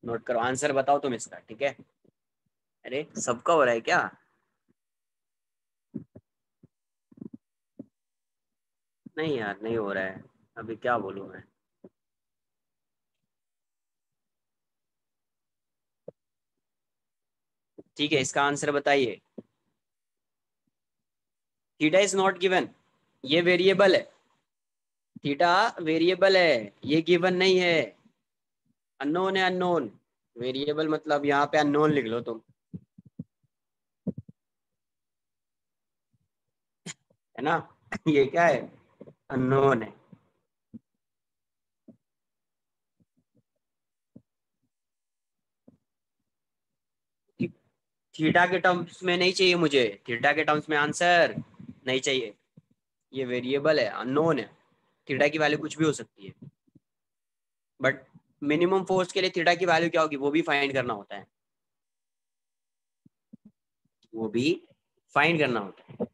नोट करो, आंसर बताओ तुम इसका, ठीक है। अरे सबका हो रहा है क्या, नहीं यार नहीं हो रहा है, अभी क्या बोलूं मैं। ठीक है, इसका आंसर बताइए। थीटा इज नॉट गिवन, ये वेरिएबल है, थीटा वेरिएबल है, ये गिवन नहीं है, अननोन है, अननोन। वेरिएबल मतलब यहाँ पे अननोन लिख लो तुम, है ना ये क्या है, अननोन है। थीटा के टर्म्स में नहीं चाहिए मुझे, थीटा के टर्म्स में आंसर नहीं चाहिए, ये वेरिएबल है, अननोन है, थीटा की वैल्यू कुछ भी हो सकती है, बट मिनिमम फोर्स के लिए थीटा की वैल्यू क्या होगी वो भी फाइंड करना होता है, वो भी फाइंड करना होता है।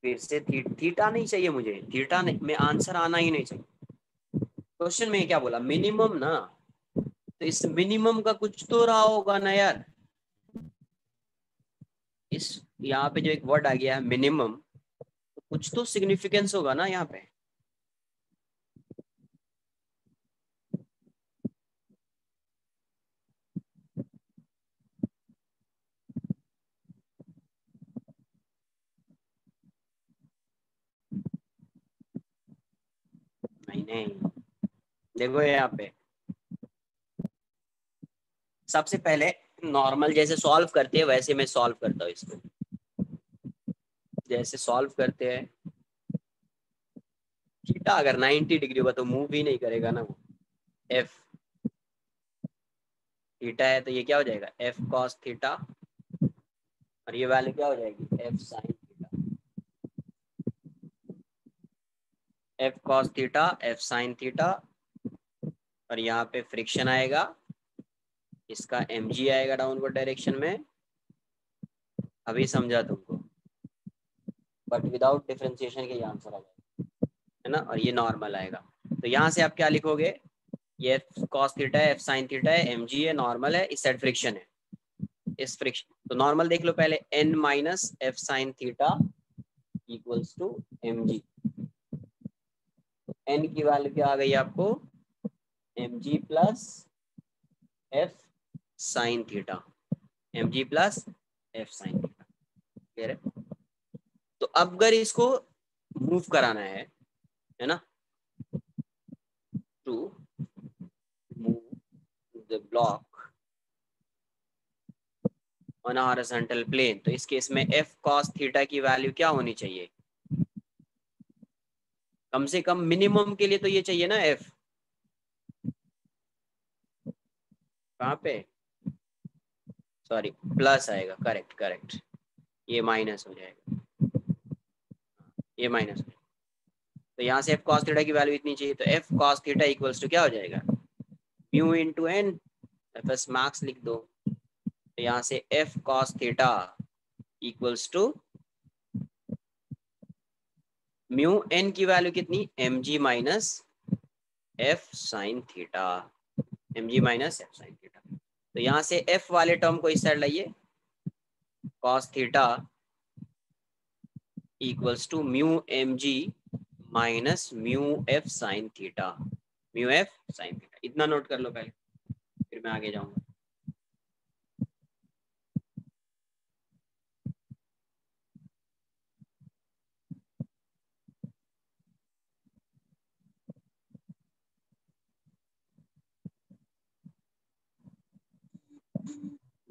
फिर से थीटा नहीं चाहिए मुझे, थीटा नहीं, में आंसर आना ही नहीं चाहिए। क्वेश्चन में क्या बोला, मिनिमम ना, तो इस मिनिमम का कुछ तो रहा होगा ना यार। इस यहाँ पे जो एक वर्ड आ गया है मिनिमम, तो कुछ तो सिग्निफिकेंस होगा ना यहाँ पे। नहीं नहीं, देखो यहाँ पे सबसे पहले नॉर्मल जैसे सॉल्व करते हैं वैसे मैं सॉल्व करता हूँ इसको। जैसे सॉल्व करते हैं, थीटा अगर 90 डिग्री हुआ तो मूव ही नहीं करेगा ना वो। एफ थीटा है तो ये क्या हो जाएगा, एफ कॉस थीटा, और ये वैल्यू क्या हो जाएगी, F sine theta. F cos theta, F sine theta, और यहाँ पे फ्रिक्शन आएगा, इसका mg आएगा डाउनवर्ड डायरेक्शन में। अभी समझा तुमको, बट विदाउट डिफरेंशिएशन के ये आंसर आ जाएगा, है ना। और ये नॉर्मल आएगा, तो यहाँ से आप क्या लिखोगे, ये एफ कॉस थीटा है, एफ साइन थीटा है, mg है, नॉर्मल है, इस साइड फ्रिक्शन है। इस फ्रिक्शन तो नॉर्मल देख लो पहले, n minus F sine theta equals to mg। तो n की वैल्यू क्या आ गई आपको, mg plus F sine theta, mg plus F sine theta, clear है। तो अब अगर इसको मूव कराना है ना, to move the block on horizontal plane, तो इस केस में एफ कॉस थीटा की वैल्यू क्या होनी चाहिए, कम से कम मिनिमम के लिए तो ये चाहिए ना एफ। कहाँ पे, सॉरी प्लस आएगा, करेक्ट करेक्ट, ये माइनस हो जाएगा, ये माइनस हो जाएगा। तो यहाँ से एफ कॉस थीटा की वैल्यू इतनी चाहिए, तो F cos theta equals to क्या हो जाएगा, mu into N, F S max लिख दो। तो यहाँ से F cos theta equals to mu N की वैल्यू कितनी, M G minus F sine theta, M G minus F sine theta. तो यहाँ से एफ वाले टर्म को इस साइड लाइए, cos theta equals to mu M G minus mu F sine theta, mu F sine theta. इतना note कर लो पहले, फिर मैं आगे जाऊंगा।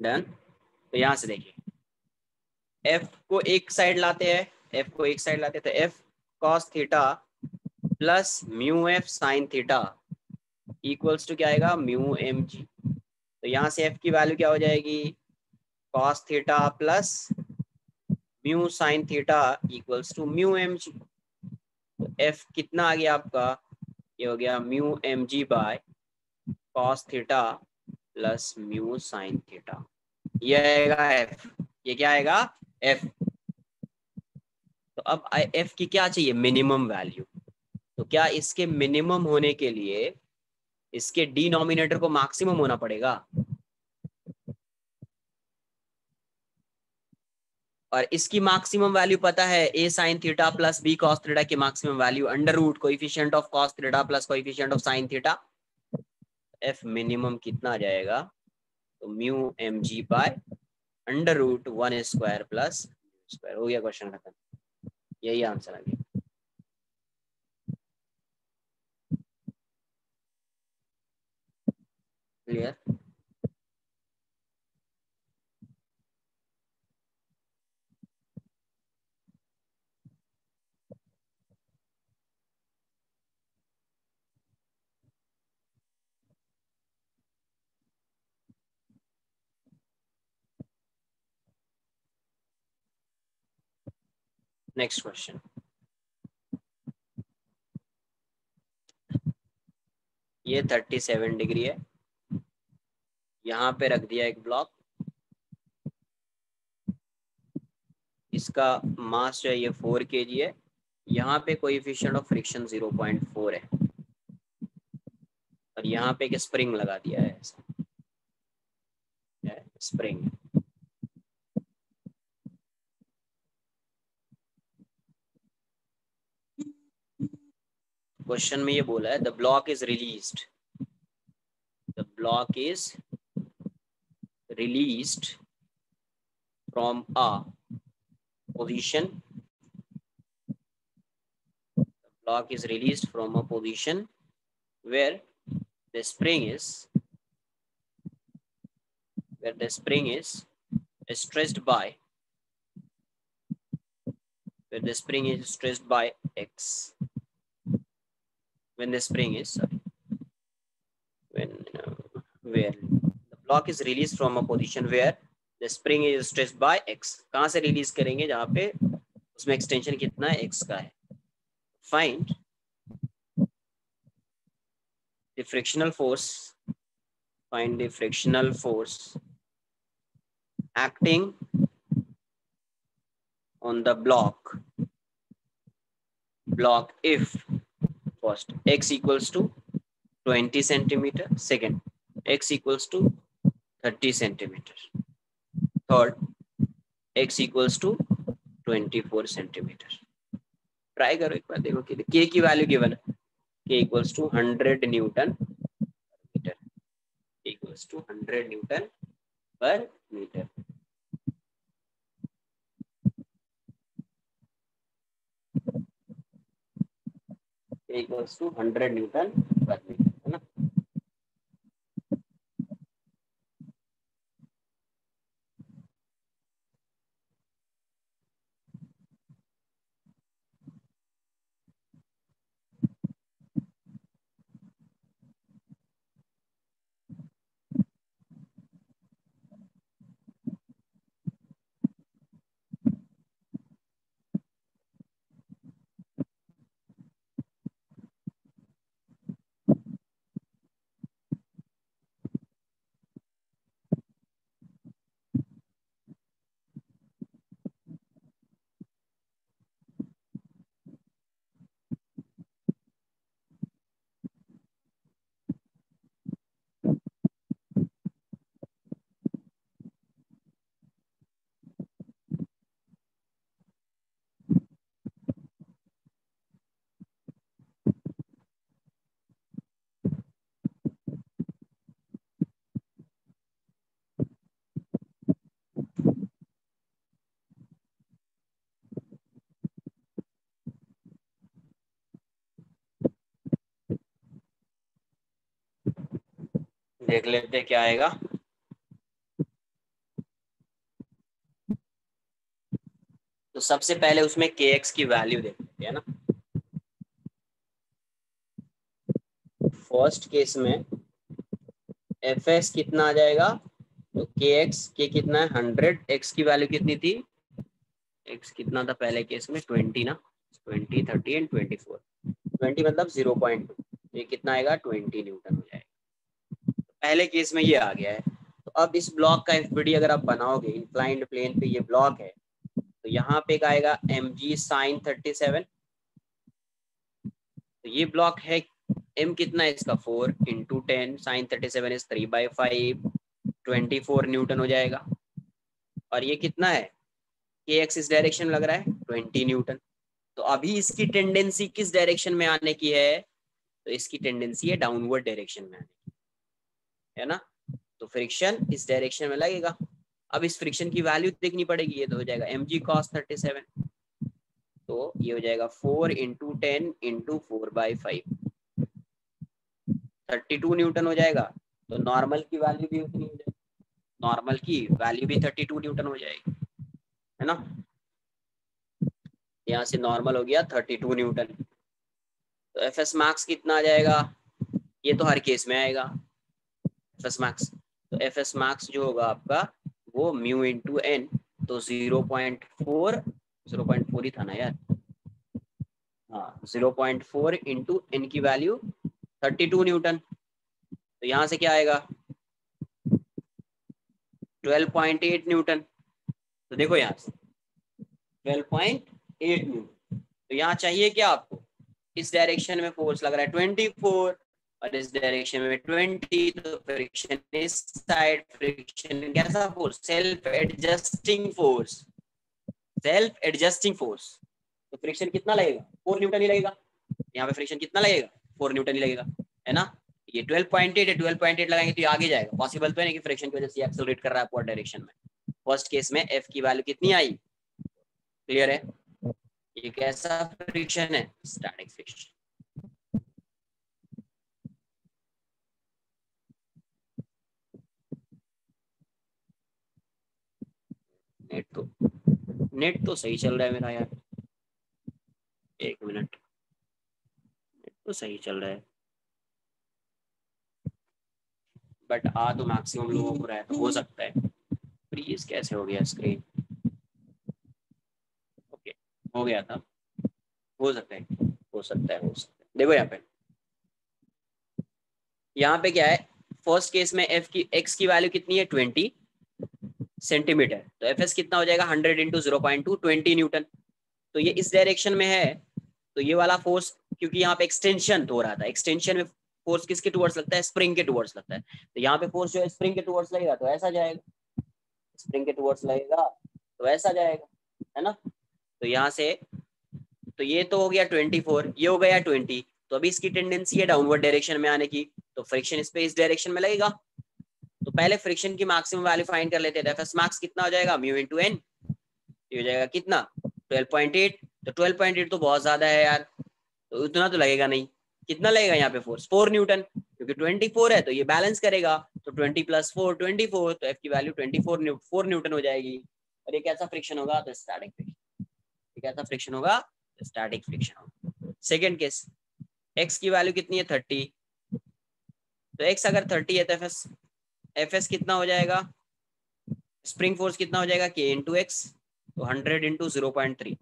डन। तो यहाँ से देखिए, एफ को एक साइड लाते हैं, एफ को एक साइड लाते हैं, तो F cos theta plus mu F sine theta equals to क्या आएगा, म्यू एम जी। तो यहाँ से एफ की वैल्यू क्या हो जाएगी, cos theta plus mu sine theta equals to mu M G. तो एफ कितना आ गया आपका, ये हो गया mu M G by cos theta plus mu sine theta, ये आएगा एफ। ये क्या आएगा, एफ। तो अब एफ की क्या चाहिए, मिनिमम वैल्यू। तो क्या इसके मिनिमम होने के लिए इसके डिनोमिनेटर को मैक्सिमम होना पड़ेगा, और इसकी मैक्सिमम वैल्यू पता है, A sine theta plus B cos theta की maximum value under root coefficient of cos theta plus coefficient of sine theta. F minimum कितना आ जाएगा, तो mu M G by under root 1 square plus square. हो गया question खत्म, यही answer आ गया, क्लियर। नेक्स्ट क्वेश्चन, ये 37 डिग्री है, यहाँ पे रख दिया एक ब्लॉक, इसका मास जो है ये 4 kg है, यहाँ पे कोएफिशिएंट ऑफ फ्रिक्शन 0.4 है, और यहाँ पे एक स्प्रिंग लगा दिया है, ऐसा स्प्रिंग। क्वेश्चन में ये बोला है the block is released, the block is released from a position, block is released from a position where the spring is stressed by x, when the spring is where the block is released from a position where the spring is stressed by x। कहाँ से release करेंगे, जहाँ पे उसमें extension कितना है, x का है। Find the frictional force, find the frictional force acting on the block if first x equals to 20 centimeter, second x equals to 30 centimeter, third x equals to 24 centimeter। Try करो एक बार, देखो कि k की value given है, k equals to 100 newton meter, k equals to 100 newton per meter. k equals to 100 newton per meter, है ना। देख लेते क्या आएगा। तो सबसे पहले उसमें kx की वैल्यू देख लेते हैं ना। फर्स्ट केस में fs कितना आ जाएगा, तो kx के कितना है 100, x की वैल्यू कितनी थी, x कितना था पहले केस में 20 ना, 20 30 एंड 24, 20 मतलब 0.2, ये कितना आएगा 20 न्यूटन हो जाएगा। पहले केस में ये आ गया है। तो अब इस ब्लॉक का एफबीडी अगर आप बनाओगे, इंक्लाइंड प्लेन पे ये ब्लॉक है, तो यहाँ पे आएगा mg sin 37। तो ये ब्लॉक है, m कितना है इसका 4 × 10 sin 37 इज 3/5, 24 न्यूटन हो जाएगा। और ये कितना है, kx इस डायरेक्शन में लग रहा है 20 न्यूटन। तो अभी इसकी टेंडेंसी किस डायरेक्शन में आने की है, तो इसकी टेंडेंसी है डाउनवर्ड डायरेक्शन में आने की, है ना। तो फ्रिक्शन इस डायरेक्शन में लगेगा। अब इस फ्रिक्शन की वैल्यू देखनी पड़ेगी, ये तो हो जाएगा mg cos 37, तो ये हो जाएगा 4 × 10 × 4/5, 32 न्यूटन हो जाएगा। तो नॉर्मल की वैल्यू भी उतनी हो जाएगी, नॉर्मल की वैल्यू भी 32 न्यूटन हो जाएगी, है ना। यहाँ से नॉर्मल हो गया 32 न्यूटन। तो एफ एस मैक्स कितना आ जाएगा, ये तो हर केस में आएगा एफ एस मैक्स। तो एफ एस मैक्स जो होगा आपका वो म्यू इंटू एन, तो 0.4 ही था ना यार, हाँ 0.4 इंटू एन की वैल्यू 32 न्यूटन। तो यहाँ से क्या आएगा 12.8 न्यूटन। तो देखो यहाँ से 12.8 न्यूटन। तो यहाँ चाहिए क्या आपको, इस डायरेक्शन में फोर्स लग रहा है 24 और इस डायरेक्शन में 20, तो फ्रिक्शन इस साइड, फ्रिक्शन कैसा force, self adjusting force, self adjusting force. तो फ्रिक्शन कितना लगेगा 4 न्यूटन ही लगेगा। यहाँ पे फ्रिक्शन कितना लगेगा 4 न्यूटन ही लगेगा, है ना। ये 12.8 है, 12.8 लगाएंगे तो ये आगे जाएगा। पॉसिबल तो है नहीं कि फ्रिक्शन की वजह से एक्सेलरेट कर रहा है अपवर्ड डायरेक्शन में। फर्स्ट केस में एफ की वैल्यू कितनी आई, क्लियर है। ये कैसा फ्रिक्शन है, स्टैटिक फ्रिक्शन। नेट तो सही चल रहा है मेरा यार, एक मिनट, नेट तो सही चल रहा है, बट आ तो मैक्सिमम लोगों को रहा है, तो हो सकता है प्लीज कैसे हो गया स्क्रीन, ओके हो गया था, हो सकता है हो सकता है हो सकता है। देखो यहाँ पे क्या है, फर्स्ट केस में एफ की एक्स की वैल्यू कितनी है 20 सेंटीमीटर, तो एफ एस कितना हो जाएगा 100 इंटू 0.2 20 न्यूटन। तो ये इस डायरेक्शन में है, तो ये वाला फोर्स, क्योंकि यहाँ पे एक्सटेंशन हो रहा था, एक्सटेंशन में फोर्स किसके टुवर्ड्स लगता है, स्प्रिंग के टुवर्ड्स लगता है। तो यहाँ पे फोर्स जो है स्प्रिंग के टुवर्ड्स लगेगा तो ऐसा जाएगा, स्प्रिंग के टुवर्ड्स लगेगा तो ऐसा जाएगा, है ना। तो यहाँ से, तो ये तो हो गया 24, ये हो गया 20, तो अभी इसकी टेंडेंसी है डाउनवर्ड डायरेक्शन में आने की, तो फ्रिक्शन इस पे इस डायरेक्शन में लगेगा। तो पहले फ्रिक्शन की मैक्सिमम वैल्यू फाइंड कर लेते हैं। एफ एस मैक्स कितना हो जाएगा, म्यू इनटू एन, ये हो जाएगा कितना 12.8। तो 12.8 तो बहुत ज्यादा है यार, तो उतना तो लगेगा नहीं। कितना लगेगा यहाँ पे फोर्स 4 न्यूटन, क्योंकि 24 है तो ये बैलेंस करेगा, तो 20 प्लस 4 24, तो एफ की वैल्यू 4 न्यूटन हो जाएगी। और ये कैसा फ्रिक्शन होगा, तो स्टैटिक फ्रिक्शन। ये कैसा फ्रिक्शन होगा, तो स्टैटिक फ्रिक्शन होगा। सेकेंड केस, एक्स की वैल्यू कितनी है 30, तो एक्स अगर 30 है तो एफ एस कितना हो जाएगा, स्प्रिंग फोर्स कितना हो जाएगा के इंटू एक्स, तो 100 इंटू 0.3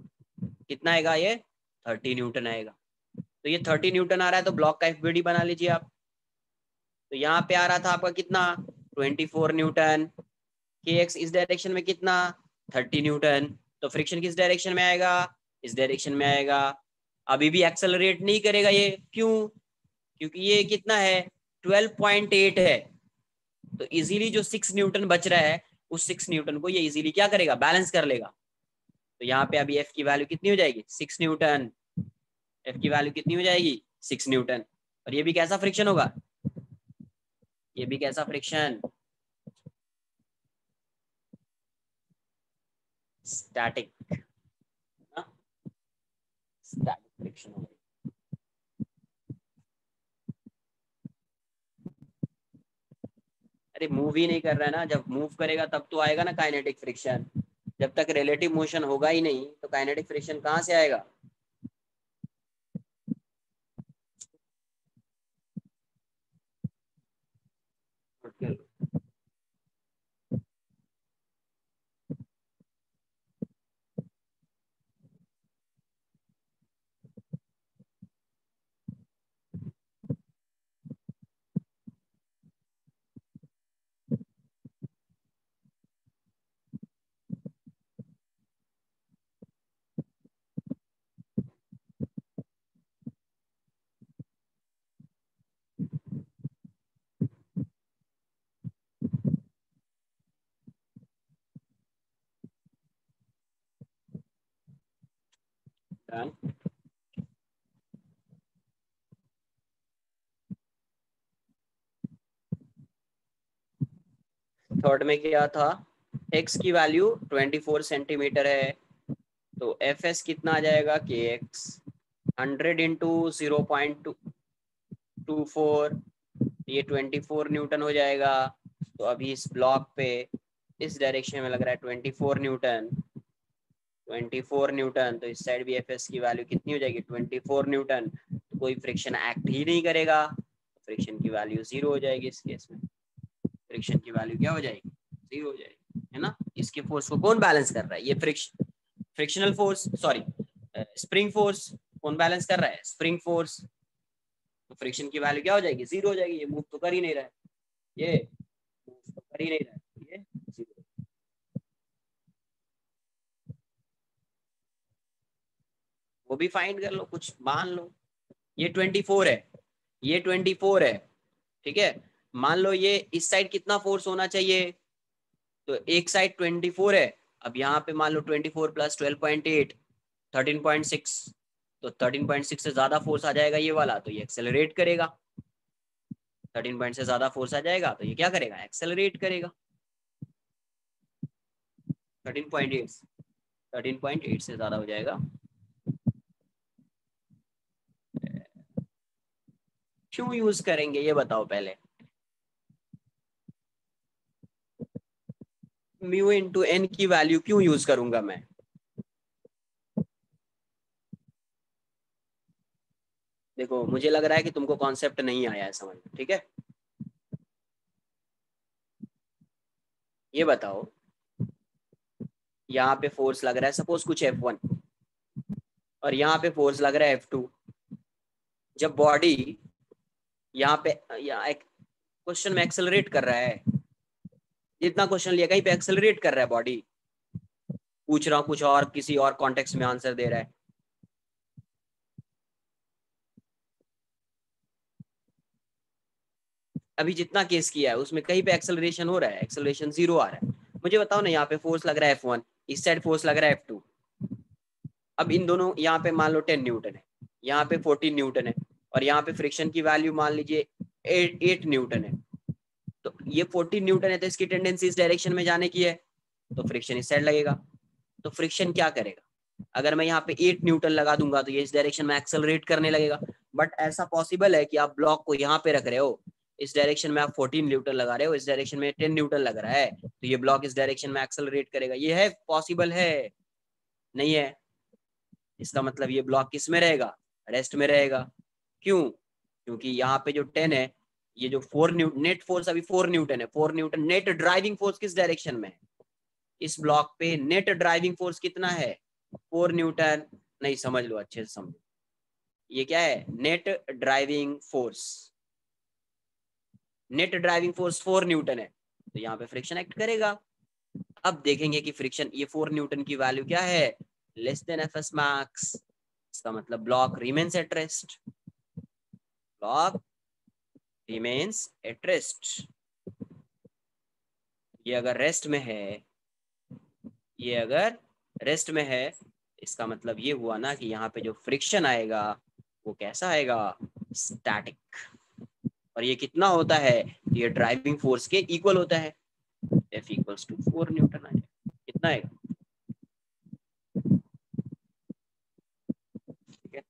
कितना आएगा, ये 30 न्यूटन आएगा। तो ये 30 न्यूटन आ रहा है, तो ब्लॉक का एफबीडी बना लीजिए आप। तो यहाँ पे आ रहा था आपका कितना 24 न्यूटन, के एक्स इस डायरेक्शन में कितना 30 न्यूटन, तो फ्रिक्शन किस डायरेक्शन में आएगा, इस डायरेक्शन में आएगा। अभी भी एक्सेलरेट नहीं करेगा ये, क्यों, क्योंकि ये कितना है 12.8 है, तो इजीली जो 6 न्यूटन बच रहा है उस 6 न्यूटन को ये इजीली क्या करेगा, बैलेंस कर लेगा। तो यहाँ पे अभी एफ की वैल्यू कितनी हो जाएगी 6 न्यूटन, एफ की वैल्यू कितनी हो जाएगी 6 न्यूटन। और ये भी कैसा फ्रिक्शन होगा, ये भी कैसा फ्रिक्शन, स्टैटिक, स्टैटिक फ्रिक्शन होगा। अरे मूव ही नहीं कर रहा है ना, जब मूव करेगा तब तो आएगा ना काइनेटिक फ्रिक्शन, जब तक रिलेटिव मोशन होगा ही नहीं तो काइनेटिक फ्रिक्शन कहाँ से आएगा। थर्ड में क्या था, एक्स की वैल्यू 24 सेंटीमीटर है, तो एफ एस कितना आ जाएगा के एक्स 100 इंटू 0.24, ये 24 न्यूटन हो जाएगा। तो अभी इस ब्लॉक पे इस डायरेक्शन में लग रहा है 24 न्यूटन, 24 न्यूटन, तो इस साइड भी एफ एस की वैल्यू कितनी हो जाएगी 24 न्यूटन, तो कोई फ्रिक्शन एक्ट ही नहीं करेगा, फ्रिक्शन की वैल्यू 0 हो जाएगी। इस केस में फ्रिक्शन की वैल्यू क्या हो जाएगी, 0 हो जाएगी, है ना। इसके फोर्स को कौन बैलेंस कर रहा है, ये frictional force, sorry spring force कौन बैलेंस कर रहा है, स्प्रिंग फोर्स, तो फ्रिक्शन की वैल्यू क्या हो जाएगी, जीरो हो जाएगी। ये मूव तो कर ही नहीं रहा है, ये मूव तो कर ही नहीं रहा है, ये जीरो। वो भी फाइंड कर लो, कुछ मान लो ये 24 है, ये 24 है, ठीक है। मान लो ये इस साइड कितना फोर्स होना चाहिए, तो एक साइड 24 है। अब यहाँ पे मान लो 24 प्लस 12.8 13.6, तो 13.6 से ज्यादा फोर्स आ जाएगा ये वाला, तो ये एक्सेलरेट करेगा। 13 पॉइंट से ज्यादा फोर्स आ जाएगा तो ये क्या करेगा, एक्सेलरेट करेगा। 13.8, 13.8 से ज्यादा हो जाएगा। क्यों यूज करेंगे ये बताओ पहले। म्यू इंटू एन की वैल्यू क्यों यूज करूंगा मैं। देखो मुझे लग रहा है कि तुमको कॉन्सेप्ट नहीं आया है समझ में, ठीक है। ये बताओ, यहाँ पे फोर्स लग रहा है सपोज कुछ F1, और यहाँ पे फोर्स लग रहा है F2। जब बॉडी यहाँ पे, यहाँ एक क्वेश्चन में एक्सेलरेट कर रहा है, जितना क्वेश्चन लिया कहीं पे एक्सेलरेट कर रहा है बॉडी, पूछ रहा हूँ कुछ और, किसी और कॉन्टेक्स्ट में आंसर दे रहा है। अभी जितना केस किया है उसमें कहीं पे एक्सेलरेशन हो रहा है, एक्सेलरेशन जीरो आ रहा है। मुझे बताओ ना, यहाँ पे फोर्स लग रहा है F1, इस साइड फोर्स लग रहा है F2। अब इन दोनों, यहाँ पे मान लो 10 न्यूटन है, यहाँ पे 14 न्यूटन है, और यहाँ पे फ्रिक्शन की वैल्यू मान लीजिए 8 न्यूटन है। तो ये 14 न्यूटन है तो इसकी टेंडेंसी इस डायरेक्शन में जाने की है, तो फ्रिक्शन इस साइड लगेगा। तो फ्रिक्शन क्या करेगा, अगर मैं यहाँ पे 8 न्यूटन लगा दूंगा तो ये इस डायरेक्शन में एक्सेलरेट करने लगेगा। बट ऐसा पॉसिबल है कि आप ब्लॉक को यहाँ पे रख रहे हो, इस डायरेक्शन में आप 14 न्यूटन लगा रहे हो, इस डायरेक्शन में 10 न्यूटन लग रहा है, तो ये ब्लॉक इस डायरेक्शन में एक्सेलरेट करेगा। ये है पॉसिबल है, नहीं है। इसका मतलब ये ब्लॉक किस में रहेगा, रेस्ट में रहेगा। क्यों, क्योंकि यहाँ पे जो 10 है, ये जो 4 न्यूटन नेट फोर्स अभी 4 न्यूटन है, 4 न्यूटन नेट ड्राइविंग फोर्स किस डायरेक्शन में है, इस ब्लॉक पे नेट ड्राइविंग फोर्स कितना है, 4 न्यूटन। नहीं समझ लो अच्छे से समझो, ये क्या है, net driving force. Net driving force 4 Newton है, तो यहाँ पे फ्रिक्शन एक्ट करेगा। अब देखेंगे कि फ्रिक्शन, ये 4 न्यूटन की वैल्यू क्या है, less than F S max. इसका मतलब block remains at rest, block remains at rest. ये अगर रेस्ट में है, ये अगर रेस्ट में है, इसका मतलब ये हुआ ना कि यहाँ पे जो फ्रिक्शन आएगा वो कैसा आएगा, स्टैटिक। और ये कितना होता है, ये ड्राइविंग फोर्स के इक्वल होता है, F इक्वल्स टू 4 न्यूटन आ जाएगा। कितना आएगा, ठीक है।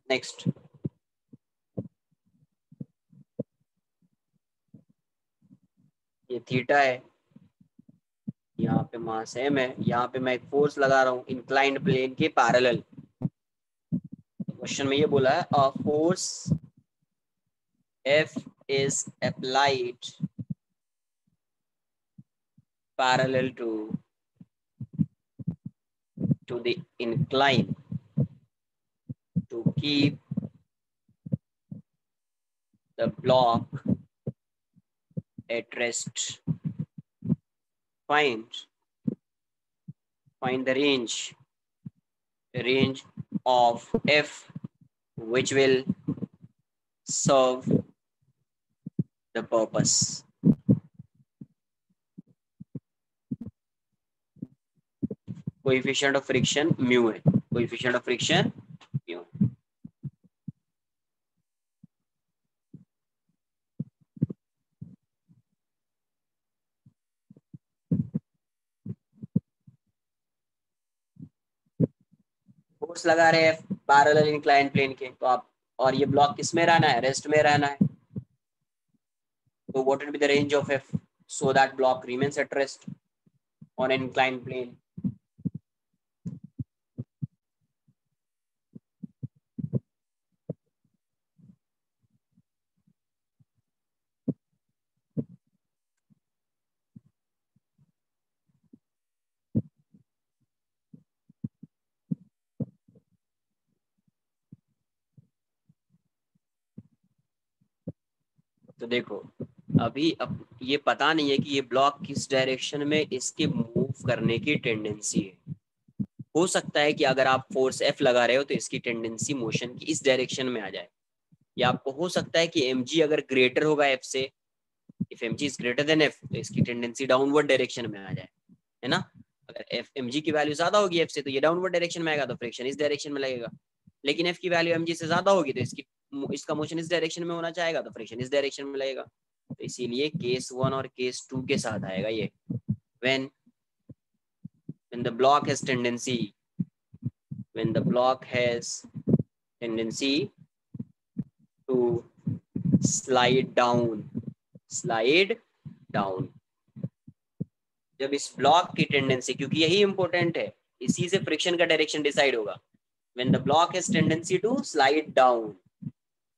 नेक्स्ट, ये थीटा है, यहाँ पे मास m है, यहाँ पे मैं एक फोर्स लगा रहा हूँ इंक्लाइंड प्लेन के पैरेलल। क्वेश्चन में ये बोला है a force F is applied parallel to the incline to keep the block at rest. Find the range of F which will serve the purpose. Coefficient of friction mu है, coefficient of friction mu। Force लगा रहे हैं parallel incline plane के, तो आप, और ये block किस में रहना है, रेस्ट में रहना है, तो what will be the range of F so that block remains at rest on an inclined plane. तो देखो अभी अब ये पता नहीं है कि ये ब्लॉक किस डायरेक्शन में इसके मूव करने की टेंडेंसी है। हो सकता है कि अगर आप फोर्स F लगा रहे हो तो इसकी टेंडेंसी मोशन की इस डायरेक्शन में आ जाए, या आपको हो सकता है कि mg अगर ग्रेटर होगा F से, if mg is greater then F, तो इसकी टेंडेंसी डाउनवर्ड डायरेक्शन में आ जाए, है ना। अगर mg की वैल्यू ज्यादा होगी F से तो ये डाउनवर्ड डायरेक्शन में आएगा, तो फ्रिक्शन इस डायरेक्शन में लगेगा। लेकिन F की वैल्यू mg से ज्यादा होगी तो इसका मोशन इस डायरेक्शन में होना चाहेगा, तो फ्रिक्शन इस डायरेक्शन में लगेगा। तो इसीलिए केस 1 और केस 2 के साथ आएगा ये। when the block has tendency to slide down, जब इस ब्लॉक की टेंडेंसी, क्योंकि यही इंपॉर्टेंट है, इसी से फ्रिक्शन का डायरेक्शन डिसाइड होगा। when the block has tendency to slide down,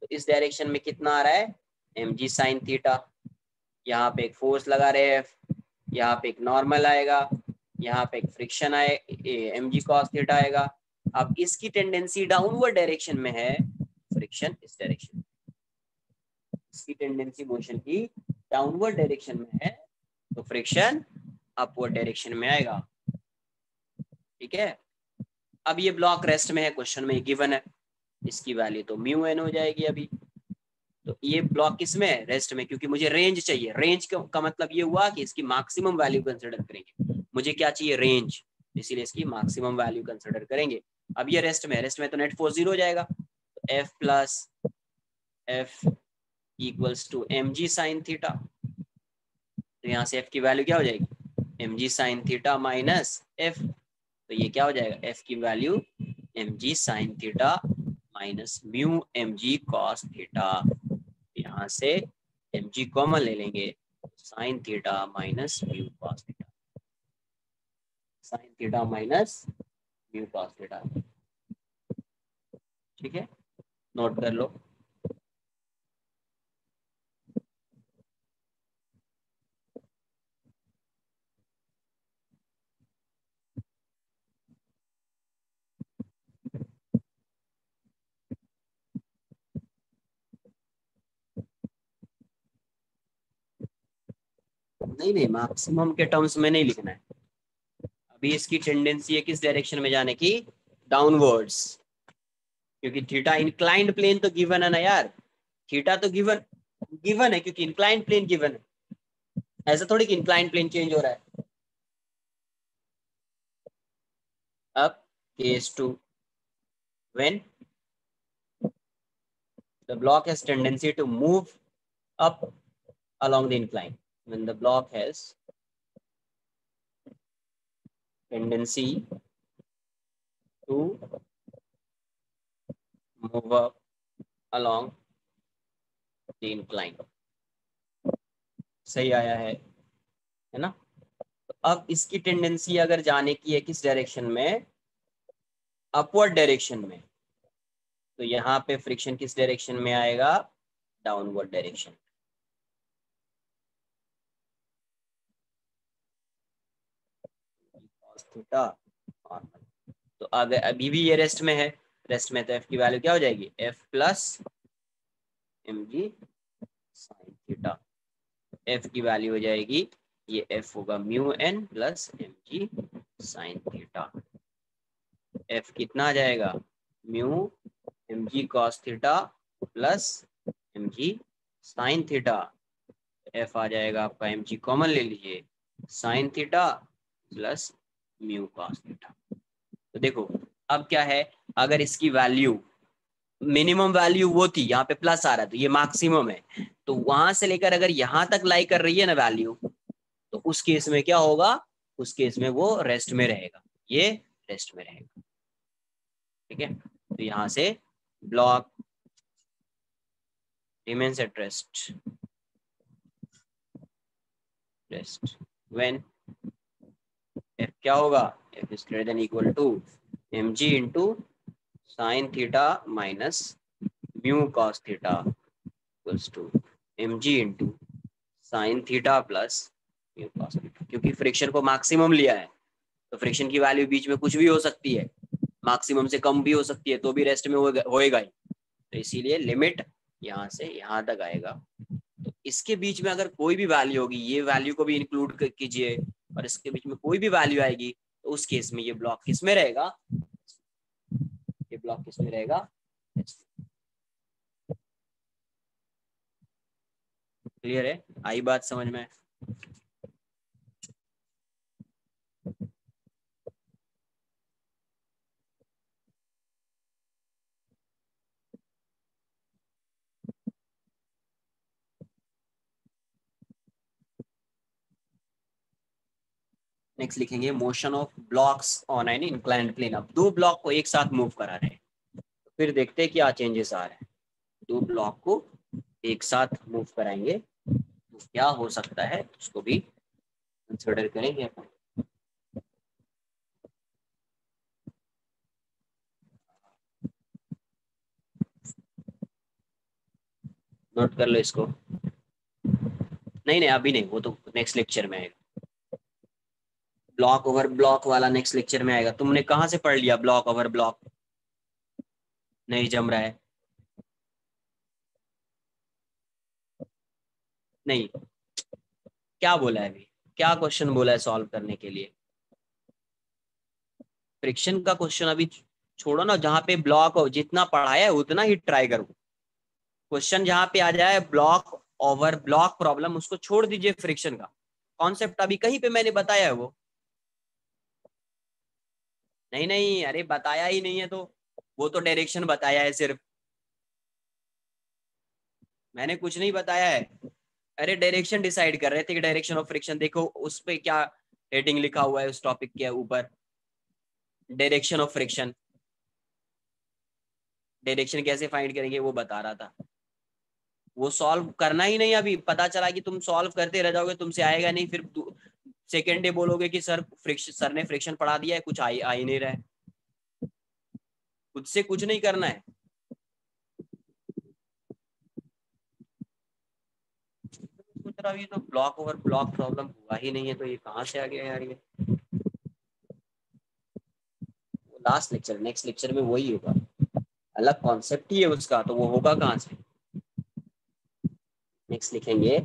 तो इस डायरेक्शन में कितना आ रहा है mg sin थीटा, यहाँ पे एक फोर्स लगा रहे हैं, यहाँ पे एक नॉर्मल आएगा, यहाँ पे एक फ्रिक्शन आए mg cos थीटा आएगा। अब इसकी टेंडेंसी डाउनवर्ड डायरेक्शन में है, फ्रिक्शन इस डायरेक्शन, इसकी टेंडेंसी मोशन की डाउनवर्ड डायरेक्शन में है, तो फ्रिक्शन अपवर्ड डायरेक्शन में आएगा। ठीक है, अब ये ब्लॉक रेस्ट में है, क्वेश्चन में गिवन है, इसकी वैल्यू तो म्यू एन हो जाएगी अभी। तो ये ब्लॉक किस में है, रेस्ट में, क्योंकि मुझे रेंज चाहिए। रेंज का मतलब ये हुआ कि इसकी मैक्सिमम वैल्यू कंसिडर करेंगे, मुझे क्या चाहिए रेंज, इसीलिए इसकी मैक्सिमम वैल्यू कंसिडर करेंगे। अब ये रेस्ट में तो नेट फोर्स 0 हो जाएगा, तो F plus F equals to mg sine theta, तो यहाँ से F की वैल्यू क्या हो जाएगी mg sine theta minus F, तो ये क्या हो जाएगा F की value mg sine theta minus mu mg cos theta, यहाँ से mg कॉमन ले लेंगे, sign theta minus mu cos theta, sign theta minus mu cos theta. ठीक है, नोट कर लो। नहीं मैक्सिमम के टर्म्स में नहीं लिखना है, अभी इसकी टेंडेंसी है किस डायरेक्शन में जाने की, डाउनवर्ड्स, क्योंकि थीटा इंक्लाइंड प्लेन तो गिवन है ना यार, थीटा तो गिवन है क्योंकि इंक्लाइंड प्लेन गिवन है, ऐसा थोड़ी कि इंक्लाइंड प्लेन चेंज हो रहा है। अब case 2, when the block has tendency to move up along the incline, when the block has tendency to move up along the incline, सही आया है ना। तो अब इसकी टेंडेंसी अगर जाने की है किस डायरेक्शन में, अपवर्ड डायरेक्शन में, तो यहाँ पे फ्रिक्शन किस डायरेक्शन में आएगा, डाउनवर्ड डायरेक्शन। तो अगर अभी भी ये रेस्ट में है, रेस्ट में तो F की वैल्यू क्या हो जाएगी, F plus mg sine theta, F की वैल्यू हो जाएगी, ये F होगा mu N plus mg sine theta. F कितना आ जाएगा, mu mg cos theta plus mg sine theta, F आ जाएगा आपका mg कॉमन ले लीजिए, sine theta plus mu cos theta. तो देखो अब क्या है, अगर इसकी वैल्यू मिनिमम वैल्यू वो थी, यहाँ पे प्लस आ रहा है तो ये मैक्सिमम है, तो वहां से लेकर अगर यहाँ तक लाई कर रही है ना वैल्यू, तो उस केस में क्या होगा, उस केस में वो रेस्ट में रहेगा, ये रेस्ट में रहेगा। ठीक है, तो यहाँ से block remains at rest when F क्या होगा, F is greater than equal to mg into sin theta minus mu cos theta equals to mg into sin theta plus mu cos theta। क्योंकि फ्रिक्शन को maximum लिया है तो friction की value बीच में कुछ भी हो सकती है, मैक्सिमम से कम भी हो सकती है, तो भी रेस्ट में होएगा ही, तो इसीलिए लिमिट यहाँ से यहाँ तक आएगा, तो इसके बीच में अगर कोई भी वैल्यू होगी, ये वैल्यू को भी इंक्लूड कीजिए, और इसके बीच में कोई भी वैल्यू आएगी, तो उस केस में ये ब्लॉक किस में रहेगा, ये ब्लॉक किस में रहेगा। क्लियर है, आई बात समझ में। नेक्स्ट लिखेंगे motion of blocks on an inclined plane. अब दो ब्लॉक को एक साथ मूव करा रहे हैं, तो फिर देखते हैं क्या चेंजेस आ रहे हैं। दो ब्लॉक को एक साथ मूव कराएंगे तो क्या हो सकता है, उसको भी कंसिडर करेंगे अपन। नोट कर लो इसको। नहीं नहीं अभी नहीं, वो तो नेक्स्ट लेक्चर में आएगा। ब्लॉक ओवर ब्लॉक वाला नेक्स्ट लेक्चर में आएगा। तुमने कहाँ से पढ़ लिया ब्लॉक ओवर ब्लॉक, नहीं जम रहा है। नहीं, क्या बोला है अभी, क्या क्वेश्चन बोला है सॉल्व करने के लिए। फ्रिक्शन का क्वेश्चन अभी छोड़ो ना, जहाँ पे ब्लॉक हो, जितना पढ़ाया है उतना ही ट्राई करो। क्वेश्चन जहाँ पे आ जाए ब्लॉक ओवर ब्लॉक प्रॉब्लम, उसको छोड़ दीजिए। फ्रिक्शन का कॉन्सेप्ट अभी कहीं पे मैंने बताया है वो, नहीं नहीं अरे बताया ही नहीं है तो, वो तो डायरेक्शन बताया है सिर्फ, मैंने कुछ नहीं बताया है। अरे डायरेक्शन डिसाइड कर रहे थे कि डायरेक्शन ऑफ फ्रिक्शन, देखो उस पे क्या हेडिंग लिखा हुआ है उस टॉपिक के ऊपर, डायरेक्शन ऑफ फ्रिक्शन। डायरेक्शन कैसे फाइंड करेंगे वो बता रहा था। वो सॉल्व करना ही नहीं, अभी पता चला कि तुम सॉल्व करते रह जाओगे, तुमसे आएगा नहीं, फिर सेकेंड डे बोलोगे कि सर ने फ्रिक्शन पढ़ा दिया है, कुछ आ ही नहीं रहा है। खुद से कुछ नहीं करना है। ये तो ब्लॉक ओवर ब्लॉक प्रॉब्लम हुआ ही नहीं है, तो ये कहाँ से आ गया यार ये। लास्ट लेक्चर, नेक्स्ट लेक्चर में वही होगा, अलग कॉन्सेप्ट ही है उसका, तो वो होगा कहाँ से। नेक्स्ट लिखेंगे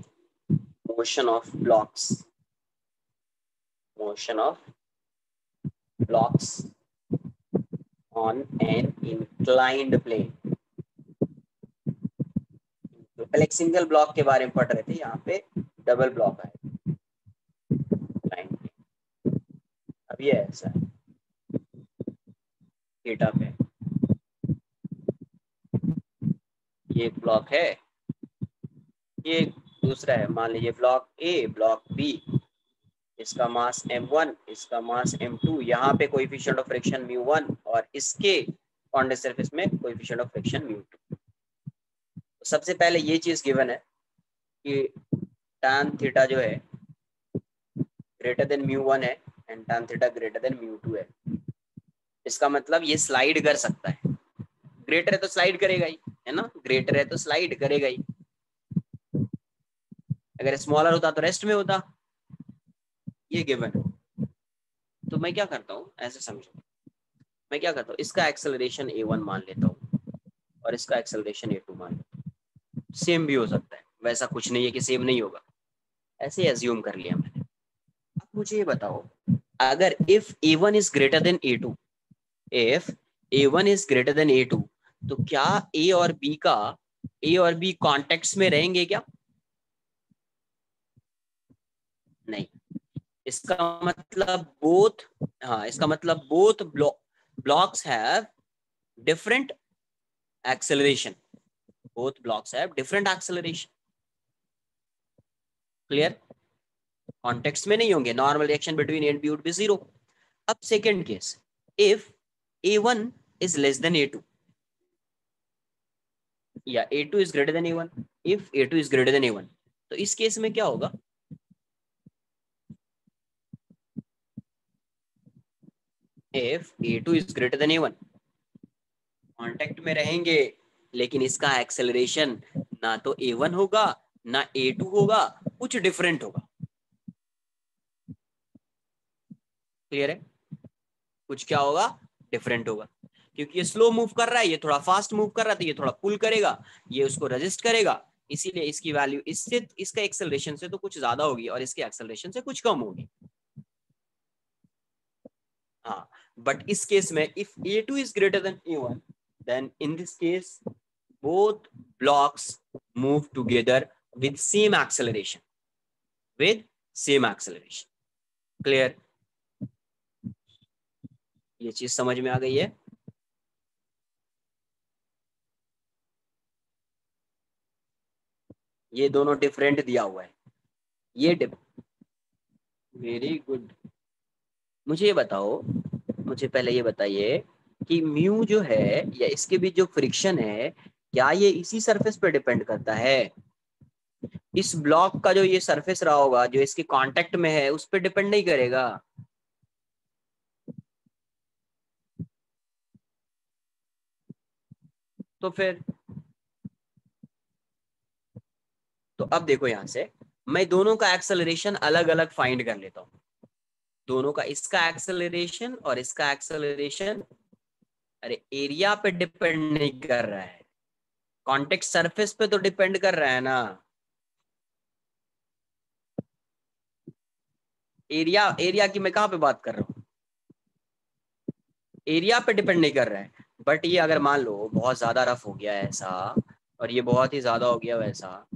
motion of blocks, motion of blocks on an inclined plane. तो पहले एक सिंगल ब्लॉक के बारे में पढ़ रहे थे, यहाँ पे डबल ब्लॉक है। अब ये ऐसा है थीटा पे, ये ब्लॉक है, ये दूसरा है, मान लीजिए ब्लॉक ए ब्लॉक बी, इसका मास m1, इसका मास m2, यहाँ पे कोएफिशिएंट ऑफ फ्रिक्शन μ1 और इसके कॉन्डेंस सरफेस में कोएफिशिएंट ऑफ फ्रिक्शन μ2। सबसे पहले ये चीज गिवन है कि tan थीटा जो है ग्रेटर देन μ1 है and tan theta greater than μ2 है। इसका मतलब ये स्लाइड कर सकता है, ग्रेटर है तो स्लाइड करेगा ही, है ना, ग्रेटर है तो स्लाइड करेगा ही। अगर स्मॉलर होता तो रेस्ट में होता, ये गिवन है। तो मैं क्या करता हूँ, ऐसे समझो, मैं क्या करता हूँ, इसका एक्सेलरेशन a1 मान लेता हूँ और इसका एक्सेलरेशन a2 मान लेता हूँ। सेम भी हो सकता है, वैसा कुछ नहीं है कि सेम नहीं होगा, ऐसे एज्यूम कर लिया मैंने। अब मुझे ये बताओ, अगर if a1 is greater then a2, if a1 is greater then a2, तो क्या a और b कॉन्टेक्ट्स में रहेंगे क्या? नहीं। इसका मतलब बोथ, हाँ इसका मतलब both blocks have different acceleration, both blocks have different acceleration। Clear? Context में नहीं होंगे, normal reaction between A and B would be zero. अब second case, if a1 is less than a2 या a2 is greater than a1, if a2 is greater than a1, तो इस case में क्या होगा, if a2 is greater than a1 contact में रहेंगे, लेकिन इसका एक्सेलरेशन ना तो a1 होगा ना a2 होगा, कुछ डिफरेंट होगा। क्लियर है? कुछ क्या होगा, डिफरेंट होगा, क्योंकि ये स्लो मूव कर रहा है, ये थोड़ा फास्ट मूव कर रहा है, तो ये थोड़ा पुल करेगा, ये उसको रेजिस्ट करेगा, इसीलिए इसकी वैल्यू इससे इसका एक्सेलरेशन से तो कुछ ज्यादा होगी और इसके एक्सेलरेशन से कुछ कम होगी। हाँ, बट इस केस में if a2 is greater than a1 then in this case both blocks move together with same acceleration, with same acceleration. Clear? ये चीज समझ में आ गई है? ये दोनों डिफरेंट दिया हुआ है, ये वेरी गुड। मुझे ये बताओ, मुझे पहले ये बताइए कि म्यू जो है या इसके बीच जो फ्रिक्शन है, क्या ये इसी सरफेस पे डिपेंड करता है? इस ब्लॉक का जो ये सरफेस रहा होगा जो इसके कांटेक्ट में है उस पर डिपेंड नहीं करेगा। तो फिर तो अब देखो यहां से मैं दोनों का एक्सेलरेशन अलग अलग फाइंड कर लेता हूं। दोनों का, इसका एक्सेलरेशन और इसका एक्सेलरेशन, अरे एरिया पे डिपेंड नहीं कर रहा है, कॉन्टेक्ट सरफेस पे तो डिपेंड कर रहा है ना। एरिया एरिया की मैं कहां पे बात कर रहा हूँ, एरिया पे डिपेंड नहीं कर रहा है। बट ये अगर मान लो बहुत ज्यादा रफ हो गया ऐसा और ये बहुत ही ज्यादा हो गया वैसा,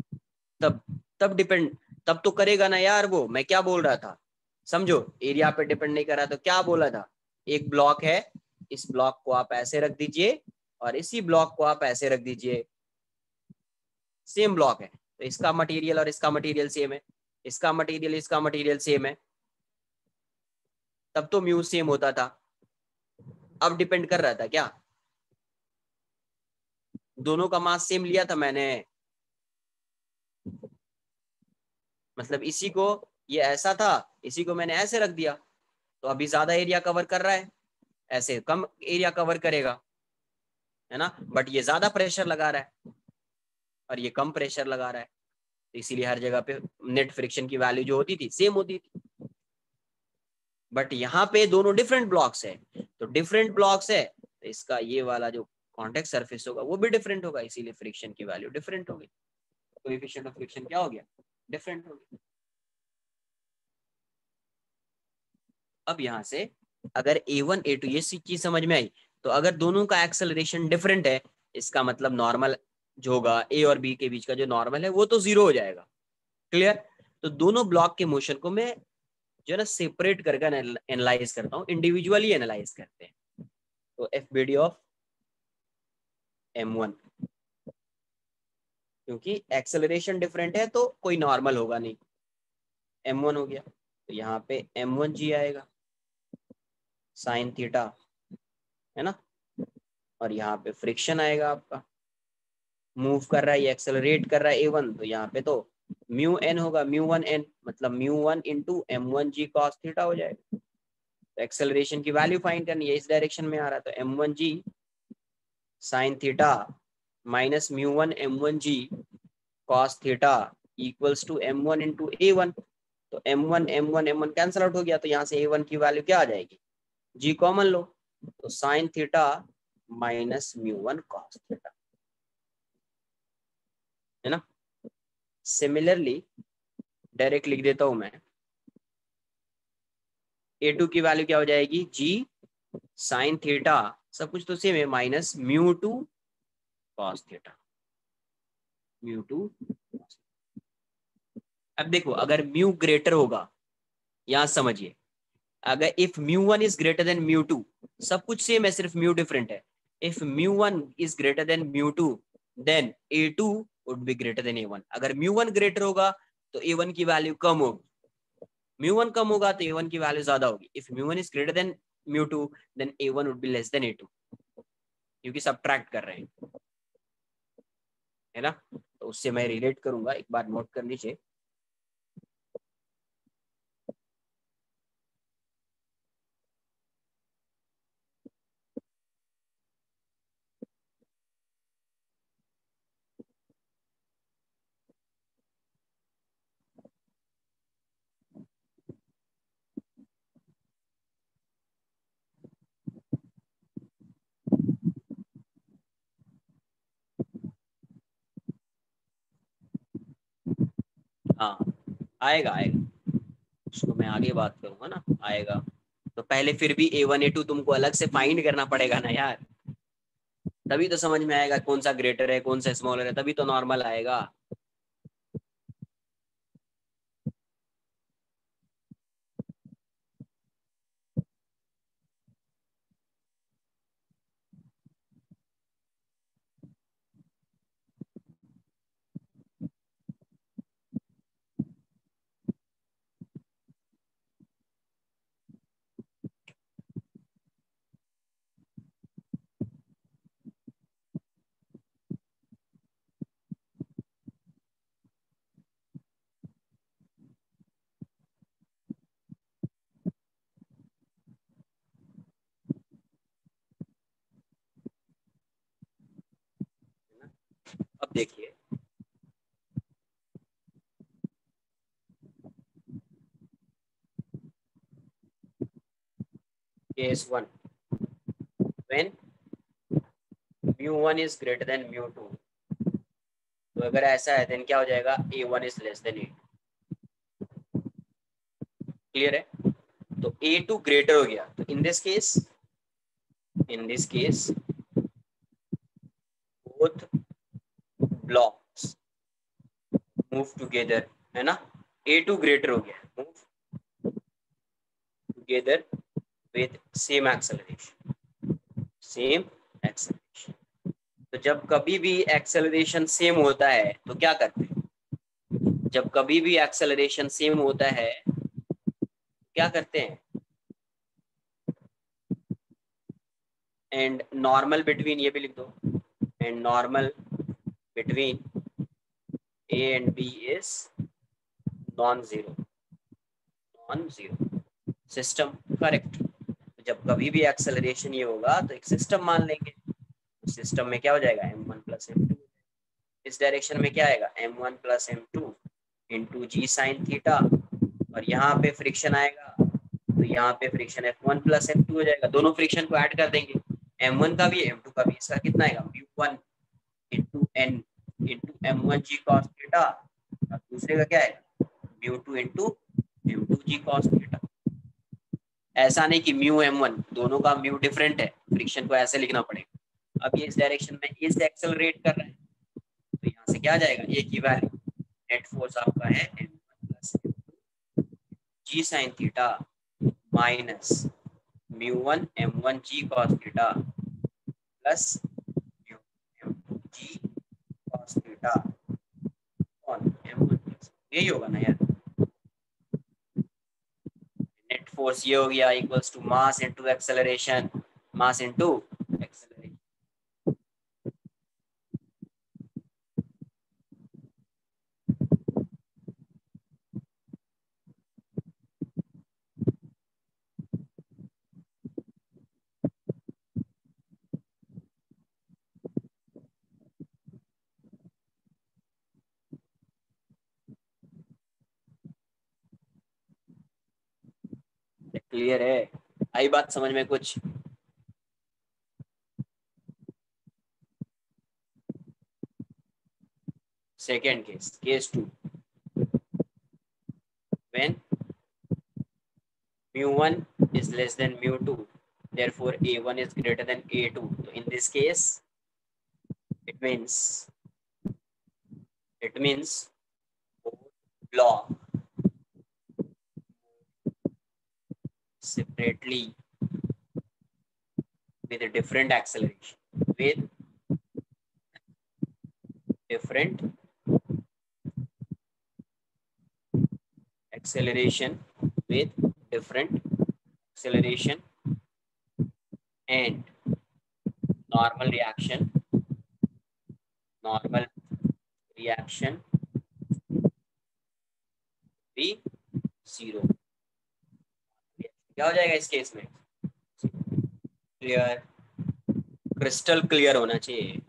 तब तब डिपेंड, तब तो करेगा ना यार। वो मैं क्या बोल रहा था समझो, एरिया पे डिपेंड नहीं कर रहा तो क्या बोला था, एक ब्लॉक है, इस ब्लॉक को आप ऐसे रख दीजिए और इसी ब्लॉक को आप ऐसे रख दीजिए, सेम ब्लॉक है तो इसका मटेरियल और इसका मटेरियल सेम है, इसका मटेरियल सेम है, तब तो म्यू सेम होता था। अब डिपेंड कर रहा था क्या, दोनों का मास सेम लिया था मैंने, मतलब इसी को, ये ऐसा था, इसी को मैंने ऐसे रख दिया तो अभी ज्यादा एरिया कवर कर रहा है, ऐसे कम एरिया कवर करेगा, है ना। बट ये ज्यादा प्रेशर लगा रहा है और ये कम प्रेशर लगा रहा है, तो इसीलिए हर जगह पे नेट फ्रिक्शन की वैल्यू जो होती थी सेम होती थी। बट यहाँ पे दोनों डिफरेंट ब्लॉक्स है, तो डिफरेंट ब्लॉक्स है तो इसका ये वाला जो कॉन्टेक्ट सरफेस होगा वो भी डिफरेंट होगा, इसीलिए फ्रिक्शन की वैल्यू डिफरेंट होगी, कोएफिशिएंट ऑफ फ्रिक्शन क्या हो गया, डिफरेंट हो गया। अब यहाँ से अगर A1 A2 ये चीज समझ में आई, तो अगर दोनों का एक्सेलरेशन डिफरेंट है, इसका मतलब नॉर्मल जो होगा ए और बी के बीच का जो नॉर्मल है वो तो जीरो हो जाएगा। क्लियर? तो दोनों ब्लॉक के मोशन को मैं जो है ना सेपरेट करके एनालाइज करता हूँ, इंडिविजुअली एनालाइज करते हैं। तो F B D of M1, क्योंकि एक्सेलरेशन डिफरेंट है तो कोई नॉर्मल होगा नहीं, M1 हो गया, तो यहाँ पे M1G आएगा साइन थीटा, है ना। और यहाँ पे फ्रिक्शन आएगा आपका, मूव कर रहा है, ये एक्सेलरेट कर रहा है A1, तो यहाँ पे तो म्यू एन होगा, म्यू1 एन, मतलब म्यू1 इंटू M1G कॉस थीटा हो जाएगा। तो एक्सेलरेशन की वैल्यू फाइंड करनी है, इस डायरेक्शन में आ रहा है तो M1G साइन थीटा माइनस म्यू1 M1G cos theta equals to M1 into A1। तो M1 कैंसल आउट हो गया, तो यहाँ से A1 की वैल्यू क्या आ जाएगी, G कॉमन लो, तो साइन थीटा माइनस म्यू1 कॉस थीटा, है ना। सिमिलरली डायरेक्ट लिख देता हूं मैं, A2 की वैल्यू क्या हो जाएगी, G साइन थीटा, सब कुछ तो सेम है, माइनस म्यू2 कॉस थीटा, म्यू2। अब देखो अगर म्यू ग्रेटर होगा, यहां समझिए, अगर इफ म्यू1 इज ग्रेटर देन म्यू2, सब कुछ सेम है सिर्फ म्यू डिफरेंट है, इफ म्यू1 इज ग्रेटर देन म्यू2 then A2 would be greater than A1। अगर म्यू1 ग्रेटर होगा तो A1 की वैल्यू कम होगी, म्यू1 कम होगा तो A1 की वैल्यू ज्यादा होगी। इफ म्यू1 इज ग्रेटर देन म्यू2 then A1 would be less than A2, क्योंकि सब्ट्रैक्ट कर रहे हैं, है ना। तो उससे मैं रिलेट करूंगा, एक बार नोट कर लीजिए। हाँ आएगा आएगा, उसको मैं आगे बात करूंगा ना, आएगा। तो पहले फिर भी A1 A2 तुमको अलग से फाइंड करना पड़ेगा ना यार, तभी तो समझ में आएगा कौन सा ग्रेटर है कौन सा स्मॉलर है, तभी तो नॉर्मल आएगा। अब देखिए, case 1, when μ1 is greater than μ2, तो अगर ऐसा है देन क्या हो जाएगा, A1 is less than A2। Clear है? तो A2 ग्रेटर हो गया, तो इन this case both blocks move together, है ना। A2 ग्रेटर हो गया, move together with same acceleration, same acceleration. तो जब कभी भी एक्सेलरेशन सेम होता है तो क्या करते हैं, जब कभी भी एक्सेलरेशन सेम होता है क्या करते हैं, एंड नॉर्मल बिटवीन, ये भी लिख दो, and normal between A and B is non zero, non zero, system correct. जब कभी भी एक्सेलरेशन ये होगा तो एक सिस्टम मान लेंगे, तो सिस्टम में क्या हो जाएगा, m1 + m2, इस डायरेक्शन में क्या आएगा, m1 + m2 इंटू जी साइन थीटा, और यहाँ पे फ्रिक्शन आएगा तो यहाँ पे फ्रिक्शन F1 + F2 हो जाएगा, दोनों फ्रिक्शन को ऐड कर देंगे, m1 का भी m2 का भी, इसका कितना आएगा, μ1 into n into m1 g cos theta, और दूसरे का क्या है, μ2 into m2 g cos theta. ऐसा नहीं कि μm1, दोनों का म्यू डिफरेंट है, फ्रिक्शन को ऐसे लिखना पड़ेगा। अब ये इस डायरेक्शन में ए से एक्सेलरेट कर रहा है, तो यहाँ से क्या आ जाएगा, ए की वैल्यू, नेट फोर्स आपका है m1 + g sin theta minus μ1 m1 g cos theta plus mu m2 g cos theta on m1, यही होगा ना यार। नेट फोर्स ये हो गया equals to mass into acceleration, mass into acceleration. Clear है? आई बात समझ में कुछ? Second case 2, when μ1 is less than μ2, therefore A1 is greater than A2, so in this case it means both block separately with a different acceleration, with different acceleration, with different acceleration and normal reaction, normal reaction भी zero. क्या हो जाएगा इस case में, clear, crystal clear होना चाहिए।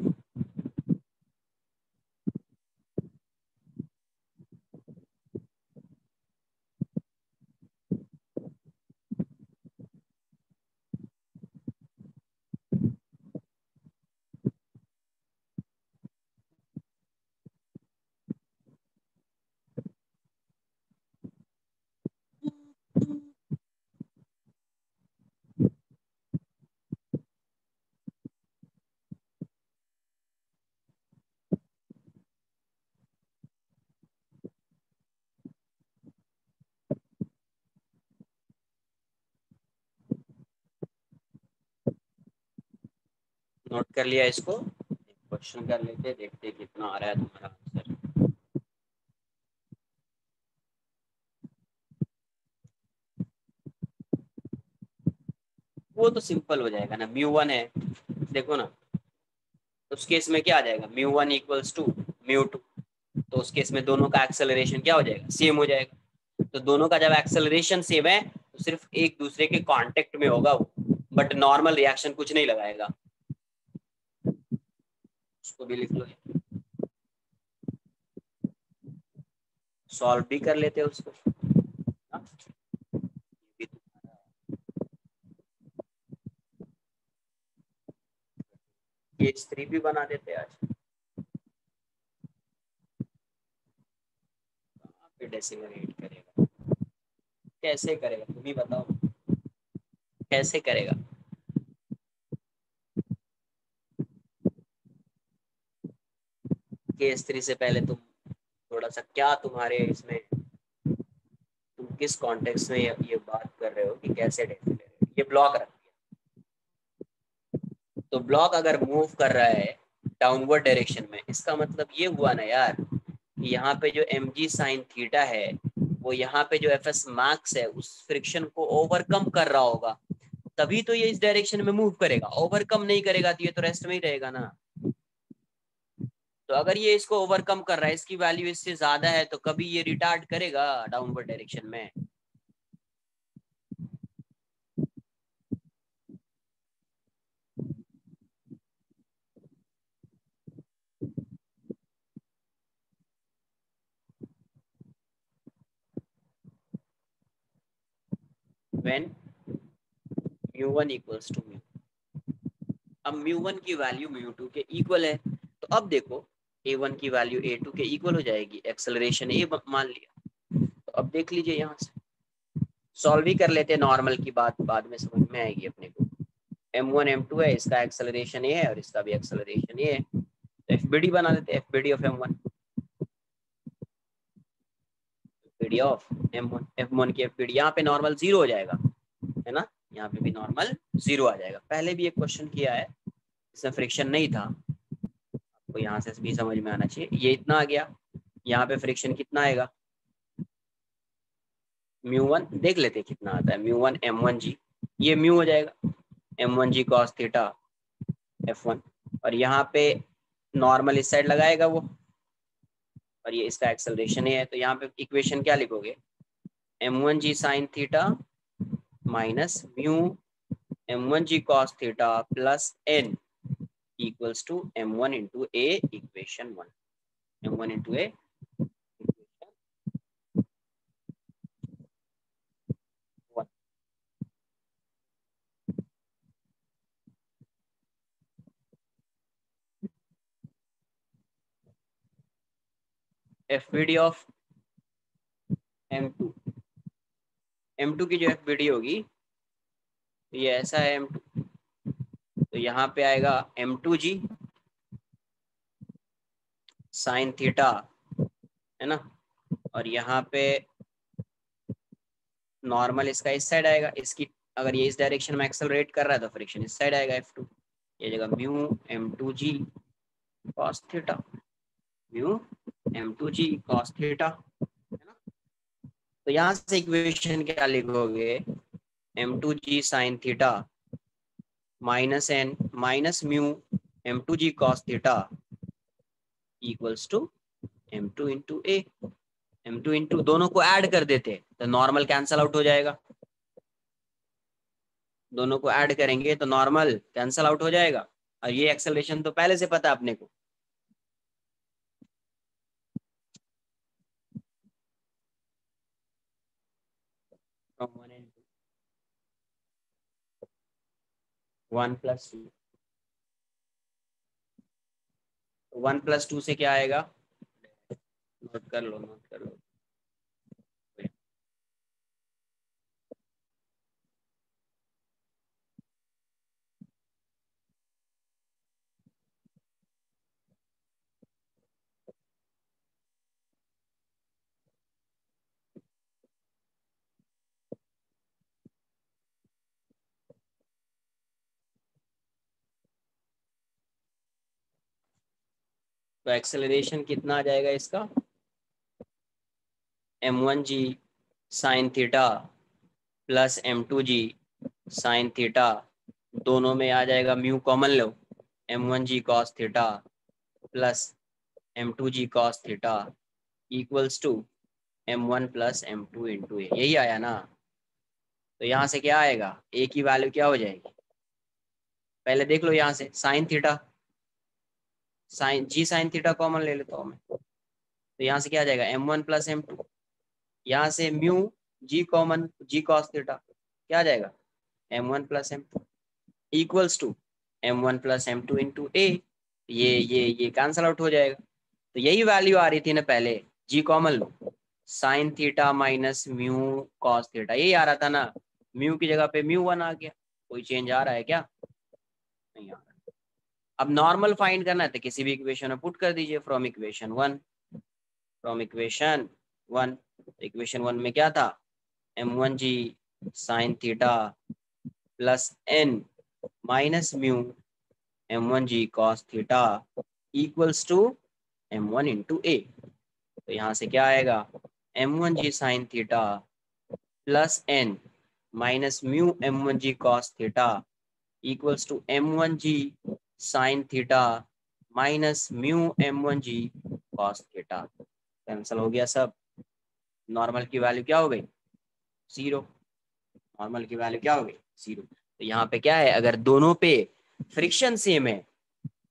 Note कर लिया इसको, क्वेश्चन कर लेते, देखते कितना आ रहा है तुम्हारा आंसर। वो तो सिंपल हो जाएगा ना, म्यू 1 है, देखो ना, उस केस में क्या आ जाएगा, म्यू 1 इक्वल्स टू म्यू 2, तो उस केस में दोनों का एक्सेलरेशन क्या हो जाएगा, सेम हो जाएगा। तो दोनों का जब एक्सेलरेशन सेम है तो सिर्फ एक दूसरे के कांटेक्ट में होगा वो, बट नॉर्मल रिएक्शन कुछ नहीं लगाएगा। उसको भी लिख लो, सॉल्व भी कर लेते हैं उसको। हाँ? केस 3 भी बना देते हैं आज। कहाँ पे डेसिमल एड करेगा, कैसे करेगा तुम ही बताओ, कैसे करेगा। केस 3 से पहले तुम थोड़ा सा, क्या तुम्हारे इसमें, तुम किस कॉन्टेक्स्ट में ये बात कर रहे हो कि कैसे डेसिमल, ये ब्लॉक रख दिया, तो ब्लॉक अगर मूव कर रहा है डाउनवर्ड डायरेक्शन में, इसका मतलब ये हुआ ना यार, यहाँ पे जो एम जी साइन थीटा है वो यहाँ पे जो एफ एस मैक्स है उस फ्रिक्शन को ओवरकम कर रहा होगा, तभी तो ये इस डायरेक्शन में मूव करेगा। ओवरकम नहीं करेगा तो ये तो रेस्ट में ही रहेगा ना। तो अगर ये इसको ओवरकम कर रहा है, इसकी वैल्यू इससे ज्यादा है, तो कभी ये रिटार्ड करेगा डाउनवर्ड डायरेक्शन में। When mu 1 equals to mu, अब म्यू 1 की वैल्यू म्यू 2 के इक्वल है, तो अब देखो a1 की वैल्यू a2 के इक्वल हो जाएगी, एक्सेलरेशन a मान लिया। तो अब देख लीजिए, यहाँ से सॉल्व ही कर लेते हैं, नॉर्मल की बात बाद में समझ में आएगी अपने को। m1 m2 है, इसका एक्सेलरेशन ये है और इसका भी एक्सेलरेशन ये है, तो एफ बी डी बना देते हैं, F B D of m1, F B D of m1, f1 की एफ बी डी, यहाँ पे नॉर्मल 0 हो जाएगा, है ना, यहाँ पे भी नॉर्मल 0 आ जाएगा। पहले भी एक क्वेश्चन किया है, इसमें फ्रिक्शन नहीं था, तो यहाँ से भी समझ में आना चाहिए, ये इतना आ गया, यहाँ पे फ्रिक्शन कितना आएगा, म्यू 1 देख लेते हैं कितना आता है, म्यू 1 m1g, ये म्यू हो जाएगा, m1g cos थीटा f1, और यहाँ पे नॉर्मल इस साइड लगाएगा वो, और ये इसका एक्सेलरेशन है, तो यहाँ पे इक्वेशन क्या लिखोगे, m1g sin theta minus mu m1g cos theta plus n equals to m1 into a equation 1, m1 into a F B D of m2, m2 की जो एफ बी डी होगी, तो ये ऐसा है m2, तो यहाँ पे आएगा m2g साइन थीटा, है ना, और यहाँ पे नॉर्मल इसका इस साइड आएगा, इसकी अगर ये इस डायरेक्शन में एक्सेलरेट कर रहा है तो फ्रिक्शन इस साइड आएगा f2, ये जगह mu m2g cos theta, mu m2g cos theta, है ना। तो यहाँ से इक्वेशन क्या लिखोगे, m2g sin theta minus n minus mu m2g cos theta equals to m2 into a, m2 into दोनों को ऐड कर देते तो नॉर्मल कैंसल आउट हो जाएगा, दोनों को ऐड करेंगे तो नॉर्मल कैंसल आउट हो जाएगा, और ये एक्सेलरेशन तो पहले से पता है अपने को। फ्रॉम 1 प्लस 2 से क्या आएगा, नोट कर लो, नोट कर लो, तो एक्सेलरेशन कितना आ जाएगा इसका, m1g sine theta plus m2g sine theta, दोनों में आ जाएगा म्यू कॉमन लो, m1g cos theta plus m2g cos theta equals to m1 plus m2 into A, यही आया ना। तो यहाँ से क्या आएगा, ए की वैल्यू क्या हो जाएगी, पहले देख लो यहाँ से साइन थीटा, साइन जी साइन थीटा कॉमन ले लेता हूँ मैं, तो यहाँ से क्या आ जाएगा m1 प्लस m2, यहाँ से mu G common, G cos theta क्या आ जाएगा m1 plus m2 equals to m1 plus m2 into A, ये कैंसल आउट हो जाएगा। तो यही वैल्यू आ रही थी ना पहले, जी कॉमन लो, sine theta minus mu cos theta, यही आ रहा था ना, म्यू की जगह पे म्यू 1 आ गया, कोई चेंज आ रहा है क्या, नहीं आ रहा। अब नॉर्मल फाइंड करना है तो किसी भी इक्वेशन में पुट कर दीजिए, from equation 1, from equation 1, equation 1 में क्या था, m1g sine theta plus n minus mu m1g cos theta equals to m1 into A. तो यहाँ से क्या आएगा m1g sine theta plus n minus mu m1g cos theta equals to m1g sine theta minus mu m1g cos theta, cancel हो गया सब। Normal की value क्या हो गई 0, नॉर्मल की वैल्यू क्या हो गई 0। तो यहाँ पे क्या है, अगर दोनों पे फ्रिक्शन सेम है,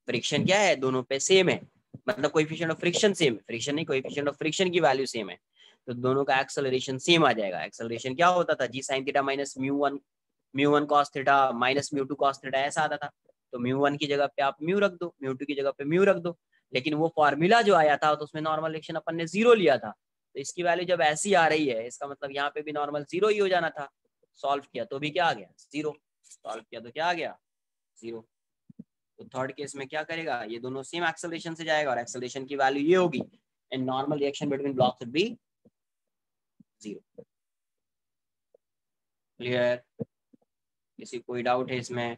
फ्रिक्शन क्या है दोनों पे सेम है, मतलब कोएफिशिएंट ऑफ फ्रिक्शन सेम है, फ्रिक्शन नहीं कोएफिशिएंट ऑफ फ्रिक्शन की वैल्यू सेम है, तो दोनों का एक्सेलरेशन सेम आ जाएगा। एक्सेलरेशन क्या होता था, G sine theta minus mu one cos theta minus म्यू2 कॉस थीटा, ऐसा आता था। तो म्यू 1 की जगह पे आप म्यू रख दो, म्यू2 की जगह पे म्यू रख दो, लेकिन वो फॉर्मूला जो आया था तो उसमें नॉर्मल रिएक्शन अपन ने 0 लिया था, तो इसकी वैल्यू जब ऐसी आ रही है इसका मतलब यहाँ पे भी नॉर्मल 0 ही हो जाना था। सॉल्व किया तो भी क्या आ गया 0, सॉल्व किया तो क्या आ गया 0। तो थर्ड केस में क्या करेगा, ये दोनों सेम एक्सेलरेशन से जाएगा और एक्सेलरेशन की वैल्यू ये होगी, and normal reaction between blocks would be 0। Clear, किसी कोई डाउट है इसमें।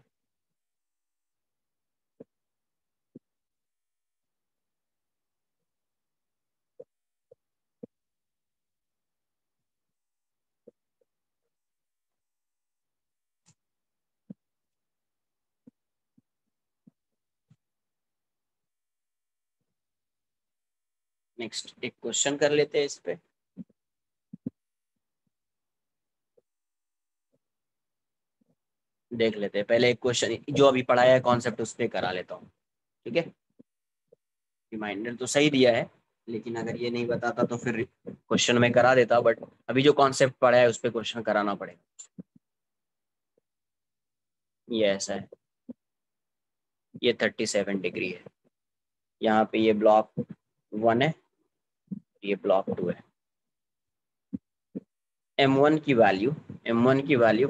नेक्स्ट एक क्वेश्चन कर लेते हैं इस पे, देख लेते हैं पहले एक क्वेश्चन जो अभी पढ़ाया है कॉन्सेप्ट उस पर करा लेता हूँ, ठीक है। रिमाइंडर तो सही दिया है, लेकिन अगर ये नहीं बताता तो फिर क्वेश्चन में करा देता, बट अभी जो कॉन्सेप्ट पढ़ा है उस पर क्वेश्चन कराना पड़ेगा। ये ऐसा है, ये 37 डिग्री है, यहाँ पे ये ब्लॉक 1 है, ये ब्लॉक 2 है। m1 की वैल्यू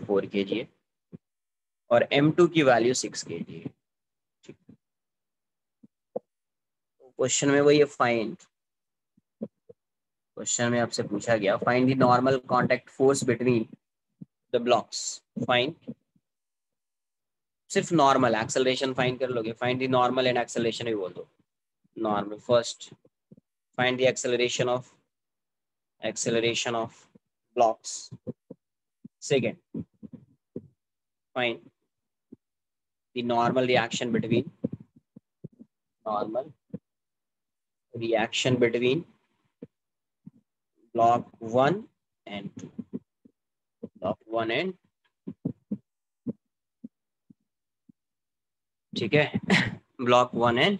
4 kg है और m2 की वैल्यू 6 kg है। क्वेश्चन में वही फाइंड, क्वेश्चन में आपसे पूछा गया find the normal contact force between the blocks, find, सिर्फ नॉर्मल एक्सेलरेशन फाइंड कर लोगे, find the normal and acceleration भी बोल दो। Normal first, find the acceleration of blocks. Second, find the normal reaction between block 1 and 2, block 1 and, ठीक है block 1 and.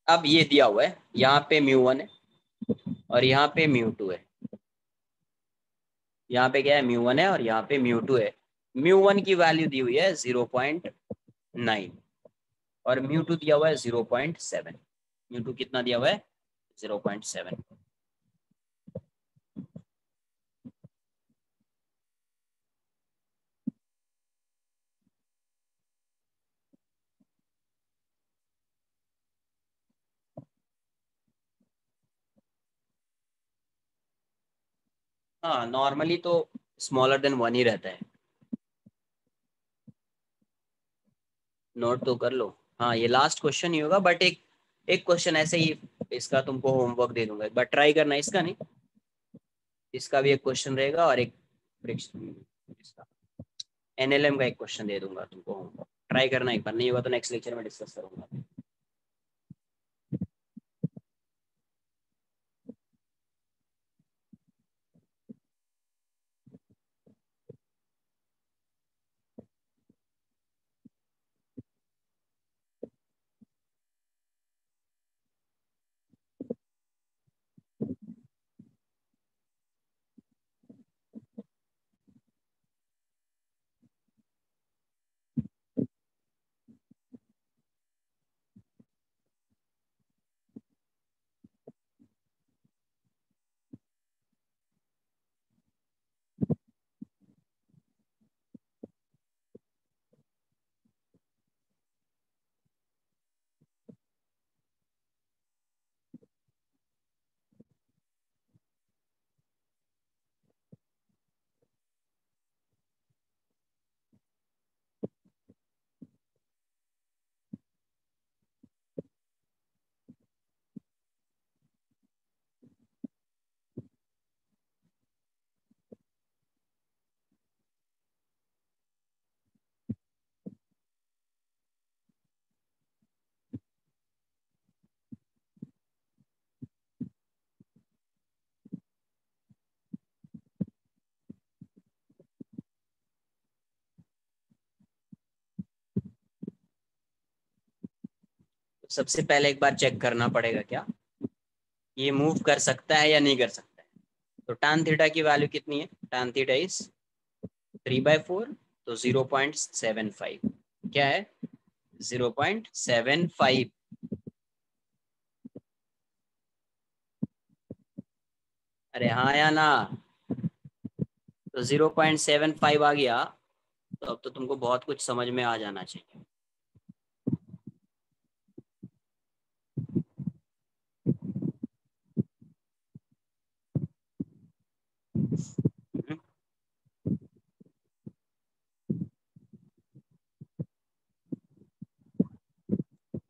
अब ये दिया हुआ है, यहाँ पे म्यू 1 है और यहाँ पे म्यू 2 है, यहाँ पे क्या है म्यू 1 है और यहाँ पे म्यू 2 है। म्यू 1 की वैल्यू दी हुई है 0.9 और म्यू 2 दिया हुआ है 0.7, म्यू 2 कितना दिया हुआ है 0.7। हाँ नॉर्मली तो स्मॉलर देन 1 ही रहता है, नोट तो कर लो। हाँ ये लास्ट क्वेश्चन ही होगा, बट एक एक क्वेश्चन ऐसे ही इसका तुमको होमवर्क दे दूंगा, एक बार ट्राई करना, इसका नहीं, इसका भी एक क्वेश्चन रहेगा और एक इसका एनएलएम का एक क्वेश्चन दे दूंगा तुमको होमवर्क, ट्राई करना एक बार, नहीं होगा तो नेक्स्ट लेक्चर में डिस्कस करूंगा। सबसे पहले एक बार चेक करना पड़ेगा क्या ये मूव कर सकता है या नहीं कर सकता है। तो tan थीटा की वैल्यू कितनी है, tan थीटा इज 3/4, तो 0.75 क्या है, 0.75। अरे हाँ या ना, तो 0.75 आ गया, तो अब तो तुमको बहुत कुछ समझ में आ जाना चाहिए।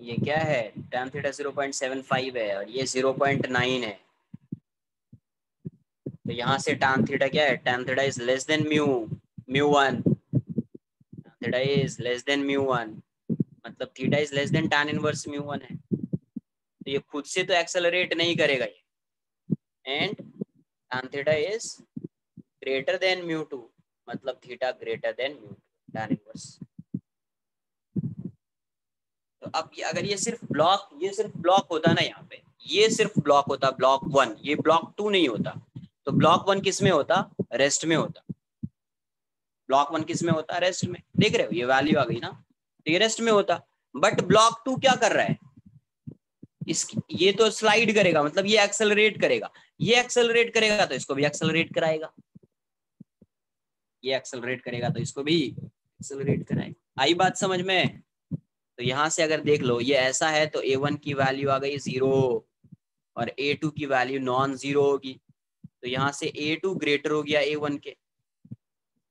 ये क्या है, tan थीटा 0.75 है और ये 0.9 है, तो यहाँ से tan थीटा क्या है, tan theta is less then mu 1, theta is less then mu 1, मतलब theta is less then tan inverse mu 1 है, तो ये खुद से तो एक्सेलरेट नहीं करेगा ये, and tan theta is greater then mu 2, मतलब theta greater then mu tan inverse. तो अब ये अगर ये सिर्फ ब्लॉक होता ना, यहाँ पे ये सिर्फ ब्लॉक होता ब्लॉक 1, ये ब्लॉक 2 नहीं होता, तो ब्लॉक 1 किस में होता, रेस्ट में होता, ब्लॉक 1 किस में होता, रेस्ट में, देख रहे हो ये वैल्यू आ गई ना, तो ये रेस्ट में होता, बट ब्लॉक 2 क्या कर रहा है, इसकी ये तो स्लाइड करेगा, मतलब ये एक्सेलरेट करेगा, ये एक्सेलरेट करेगा तो इसको भी एक्सेलरेट कराएगा, ये एक्सेलरेट करेगा तो इसको भी एक्सेलरेट कराएगा। आई बात समझ में। तो यहाँ से अगर देख लो ये ऐसा है, तो A1 की वैल्यू आ गई 0 और A2 की वैल्यू नॉन जीरो होगी, तो यहाँ से A2 ग्रेटर हो गया A1 के,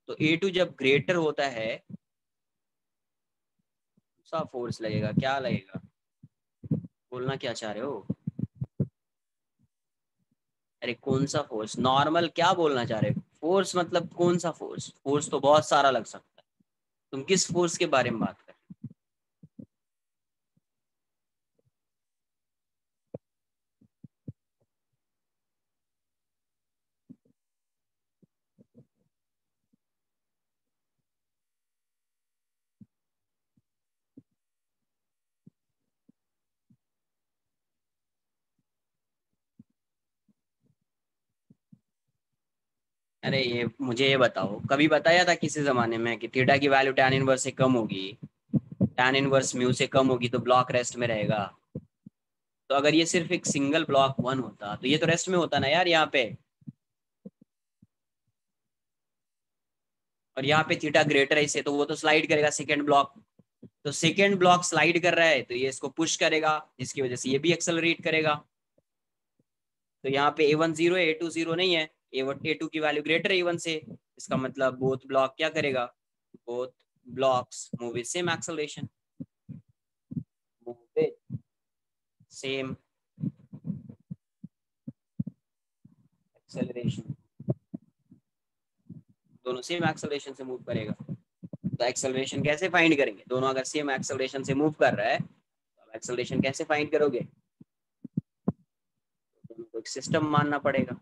तो A2 जब ग्रेटर होता है सा फोर्स लगेगा, क्या लगेगा, बोलना क्या चाह रहे हो, अरे कौन सा फोर्स, नॉर्मल क्या बोलना चाह रहे हो, फोर्स मतलब कौन सा फोर्स, फोर्स तो बहुत सारा लग सकता है, तुम किस फोर्स के बारे में बात कर। अरे ये मुझे ये बताओ, कभी बताया था किसी जमाने में कि थीटा की वैल्यू tan इनवर्स से कम होगी, tan इनवर्स म्यू से कम होगी तो ब्लॉक रेस्ट में रहेगा। तो अगर ये सिर्फ एक सिंगल ब्लॉक 1 होता तो ये तो रेस्ट में होता ना यार यहाँ पे, और यहाँ पे थीटा ग्रेटर है इससे, तो वो तो स्लाइड करेगा सेकेंड ब्लॉक, तो सेकेंड ब्लॉक स्लाइड कर रहा है तो ये इसको पुश करेगा, जिसकी वजह से ये भी एक्सेलरेट करेगा। तो यहाँ पे A1 0 है, A2 0 नहीं है, A2 की वैल्यू ग्रेटर है A1 से, इसका मतलब बोथ ब्लॉक क्या करेगा, both blocks move with same acceleration. Same acceleration, दोनों सेम एक्सेलरेशन से मूव करेगा। तो एक्सेलरेशन कैसे फाइंड करेंगे? दोनों अगर सेम एक्सेलरेशन से मूव कर रहा है तो एक्सेलरेशन कैसे फाइंड करोगे? दोनों को एक सिस्टम मानना पड़ेगा।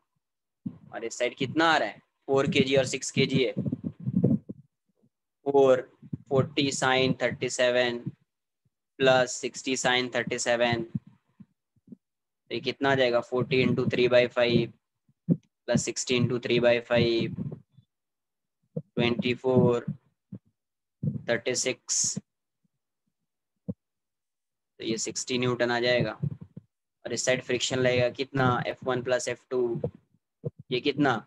और इस साइड कितना आ रहा है? 4 kg और 6 kg है। 4 40 साइन 37 प्लस 60 साइन 37, तो ये कितना आ जाएगा? 40 इंटू 3/5 प्लस 60 इंटू 3/5, 24 36, तो ये 60 न्यूटन आ जाएगा। और इस साइड फ्रिक्शन लगेगा कितना? F1 प्लस F2, ये कितना?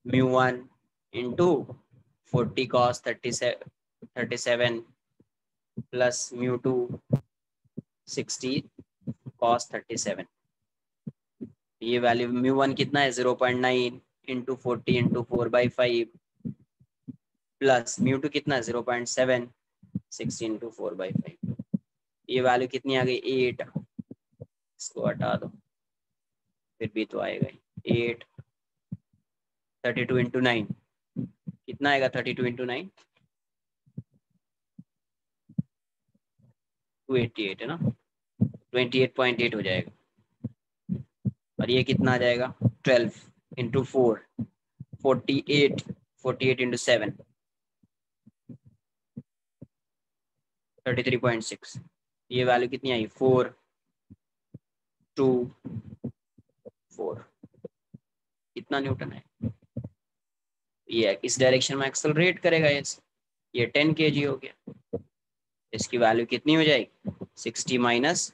μ1 इंटू 40 cos 37 प्लस μ2 60 cos 37। ये वैल्यू μ1 कितना है? 0.9 इंटू 40 इंटू 4/5 प्लस μ2 कितना है? 0.7 60 इंटू 4/5। ये वैल्यू कितनी आ गई? 8। इसको हटा दो, फिर भी तो आएगा 8। 32 इंटू 9 कितना आएगा? 32 इंटू 9 288 है ना, 28.8 हो जाएगा। और ये कितना आ जाएगा? 12 इंटू 4 48, 48 इंटू 7 33.6। ये वैल्यू कितनी आई? 4 2 4। कितना न्यूटन है? ये इस डायरेक्शन में एक्सेलरेट करेगा। ये 10 kg हो गया। इसकी वैल्यू कितनी हो जाएगी? 60 माइनस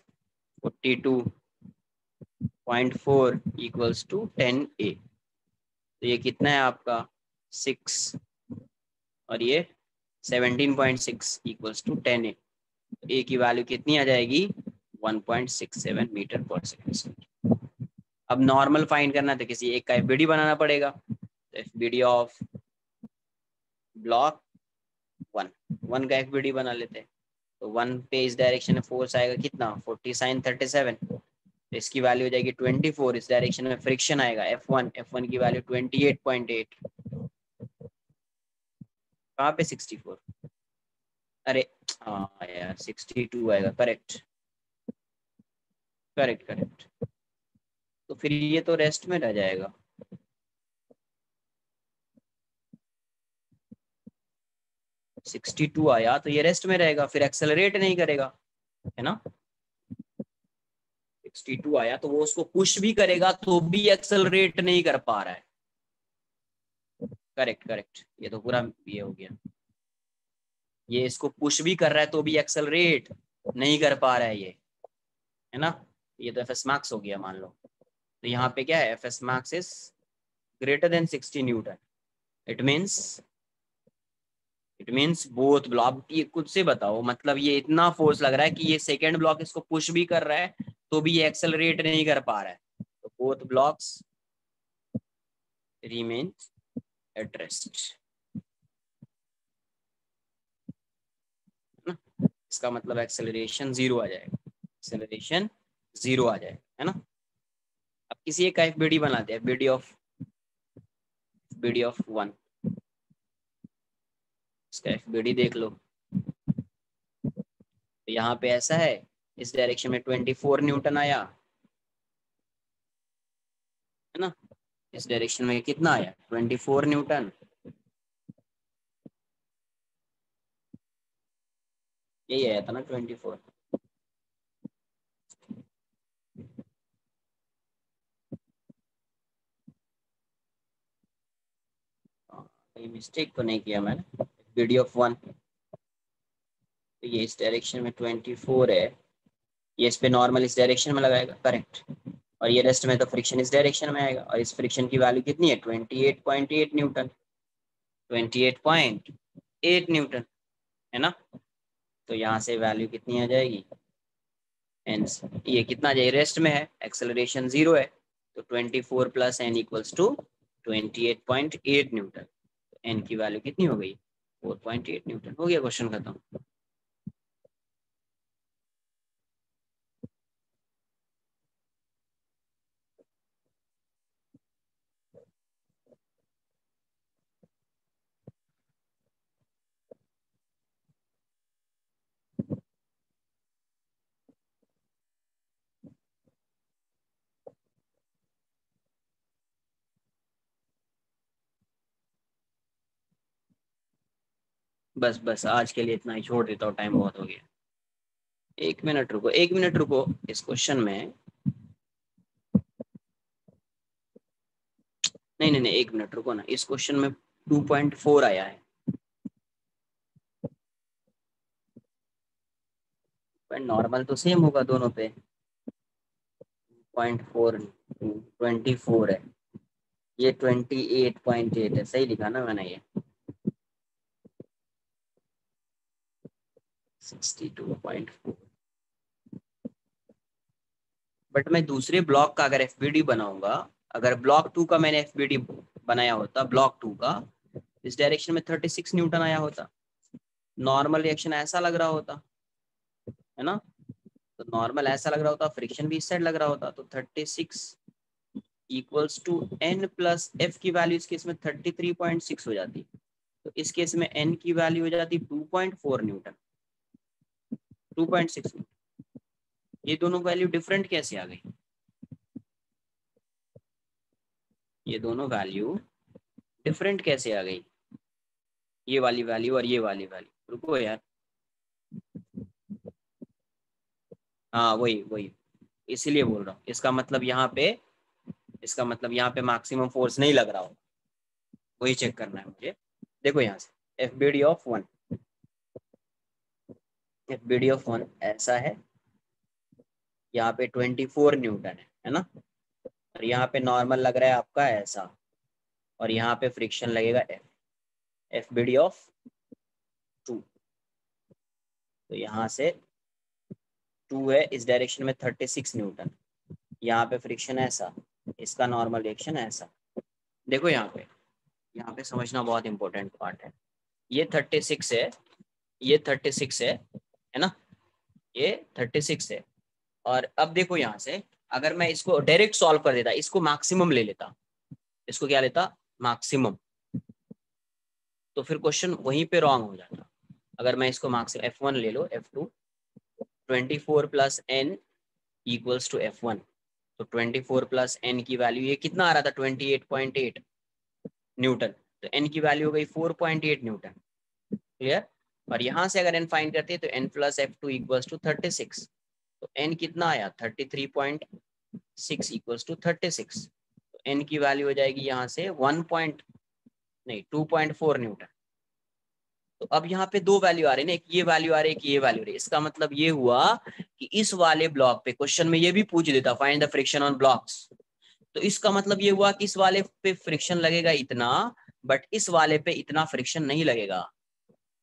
42.4 इक्वल्स टू 10A। तो ये कितना है आपका? 6 और ये 17.6 इक्वल्स टू 10A। ए की वैल्यू कितनी आ जाएगी? 1.67 मीटर पर सेकेंड। अब नॉर्मल फाइंड करना है तो किसी एक का एफबीडी बनाना पड़ेगा। तो एफबीडी ऑफ ब्लॉक 1 का एफबीडी बना लेते हैं। तो 1 पे इस डायरेक्शन में फोर्स आएगा कितना? 40 साइन 37, तो इसकी वैल्यू हो जाएगी 24। इस डायरेक्शन में फ्रिक्शन आएगा F1 की वैल्यू 28.8। कहाँ पे 64? अरे हाँ यार 62 आएगा। Correct correct correct. तो फिर ये तो रेस्ट में रह जाएगा। $62 आया तो ये रेस्ट में रहेगा, फिर एक्सेलरेट नहीं करेगा, है ना। 62 आया तो वो उसको पुश भी करेगा तो भी एक्सेलरेट नहीं कर पा रहा है। करेक्ट करेक्ट, ये तो पूरा ये हो गया। ये इसको पुश भी कर रहा है तो भी एक्सेलरेट नहीं कर पा रहा है ये, है ना। ये तो एफएस मैक्स हो गया मान लो। तो यहाँ पे क्या है? FS max is greater then 60 Newton. It means both block. ये खुद से बताओ, मतलब ये इतना फोर्स लग रहा है कि ये सेकेंड ब्लॉक इसको पुश भी कर रहा है तो भी ये एक्सेलरेट नहीं कर पा रहा है। तो both blocks remain at rest. इसका मतलब एक्सेलरेशन 0 आ जाएगा, एक्सेलरेशन 0 आ जाएगा, है ना। अब किसी एक का एफबीडी बनाते हैं, एफबीडी ऑफ 1। इसका एफबीडी देख लो। तो यहाँ पे ऐसा है, इस डायरेक्शन में 24 न्यूटन आया, है ना। इस डायरेक्शन में कितना आया? 24 न्यूटन। यही आया था ना 24। कोई मिस्टेक तो नहीं किया मैंने। एफबीडी ऑफ 1, तो ये इस डायरेक्शन में 24 है, ये इस पे नॉर्मल इस डायरेक्शन में लगाएगा। करेक्ट। और ये रेस्ट में तो फ्रिक्शन इस डायरेक्शन में आएगा, और इस फ्रिक्शन की वैल्यू कितनी है? 28.8 न्यूटन। 28.8 न्यूटन, है ना। तो यहाँ से वैल्यू कितनी आ जाएगी? एन, ये कितना जाए? रेस्ट में है, एक्सेलरेशन 0 है, तो 24 plus N equals to 28.8 newton. N की वैल्यू कितनी हो गई? 4.8 न्यूटन। हो गया क्वेश्चन खत्म। बस बस आज के लिए इतना ही, छोड़ देता हूँ, टाइम बहुत हो गया। 1 मिनट रुको, 1 मिनट रुको। इस क्वेश्चन में नहीं नहीं नहीं, 1 मिनट रुको ना, इस क्वेश्चन में 2.4 आया है। नॉर्मल तो सेम होगा दोनों पे। 0.4 24 है, ये 28.8 है, सही लिखा ना मैंने ये? 62.4। बट मैं दूसरे ब्लॉक का अगर एफबीडी बनाऊंगा, अगर ब्लॉक 2 का मैंने एफबीडी बनाया होता, ब्लॉक 2 का, इस डायरेक्शन में 36 न्यूटन आया होता, नॉर्मल रिएक्शन ऐसा लग रहा होता है ना, तो नॉर्मल ऐसा लग रहा होता, फ्रिक्शन भी इस साइड लग रहा होता, तो 36 equals to N plus F की वैल्यू इस केस में 33.6 हो जाती, तो इस केस में एन की वैल्यू हो जाती 2.4 न्यूटन, 2.6 न्यूटन। ये दोनों वैल्यू डिफरेंट कैसे आ गई? ये दोनों वैल्यू डिफरेंट कैसे आ गई? ये वाली वैल्यू और ये वाली वैल्यू, रुको यार, हाँ वही वही, इसीलिए बोल रहा हूँ, इसका मतलब यहाँ पे मैक्सिमम फोर्स नहीं लग रहा हो, वही चेक करना है मुझे। देखो यहाँ से F B D of one ऐसा है, यहाँ पे 24 न्यूटन है ना, और यहाँ पे नॉर्मल लग रहा है आपका ऐसा, और यहाँ पे फ्रिक्शन लगेगा F, F B D of 2, तो यहाँ से 2 है, इस डायरेक्शन में 36 न्यूटन, यहाँ पे फ्रिक्शन ऐसा, इसका नॉर्मल रिएक्शन ऐसा। देखो यहाँ पे समझना बहुत इंपॉर्टेंट पार्ट है, ये 36 है, ये 36 है ना, ये 36 है, और अब देखो यहाँ से अगर मैं इसको डायरेक्ट सॉल्व कर देता, इसको मैक्सिमम ले लेता, इसको क्या लेता, मैक्सिमम, तो फिर क्वेश्चन वहीं पे रॉन्ग हो जाता। अगर मैं इसको मैक्सिमम F1 ले लो, F2 24 plus N equals to F1, तो 24 प्लस एन की वैल्यू ये कितना आ रहा था, 28.8 न्यूटन, तो एन की वैल्यू हो गई 4.8 न्यूटन, क्लियर। और यहाँ से अगर एन फाइंड करते हैं तो N plus F2 equals to 36, तो एन कितना आया 33.6 इक्वल्स टू 36, तो एन की वैल्यू हो जाएगी यहाँ से 2.4 न्यूटन। तो अब यहाँ पे दो वैल्यू आ रही है ना, एक ये वैल्यू आ रही है, एक ये वैल्यू आ रही है, इसका मतलब ये हुआ कि इस वाले ब्लॉक पे क्वेश्चन में ये भी पूछ देता find the friction on blocks, तो इसका मतलब ये हुआ कि इस वाले पे फ्रिक्शन लगेगा इतना, बट इस वाले पे इतना फ्रिक्शन नहीं लगेगा,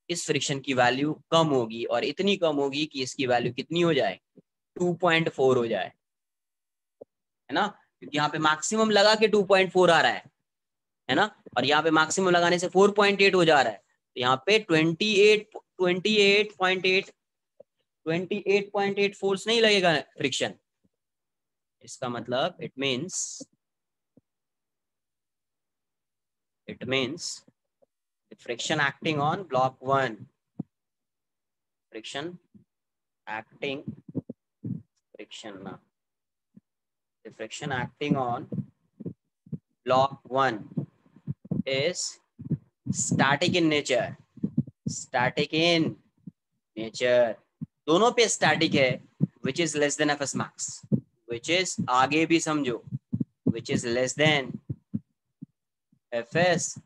इस फ्रिक्शन की वैल्यू कम होगी, और इतनी कम होगी कि इसकी वैल्यू कितनी हो जाए, 2.4 हो जाए, है ना, क्योंकि यहाँ पे मैक्सिमम लगा के 2.4 आ रहा है ना, और यहाँ पे मैक्सिमम लगाने से 4.8 हो जा रहा है, तो यहाँ पे 28.8 फोर्स नहीं लगेगा फ्रिक्शन, इसका मतलब it means friction acting on block 1, friction acting friction ना, the friction acting on block 1 is static in nature, static in nature, दोनों पे static है, which is less than fs max, which is आगे भी समझो, which is less than fs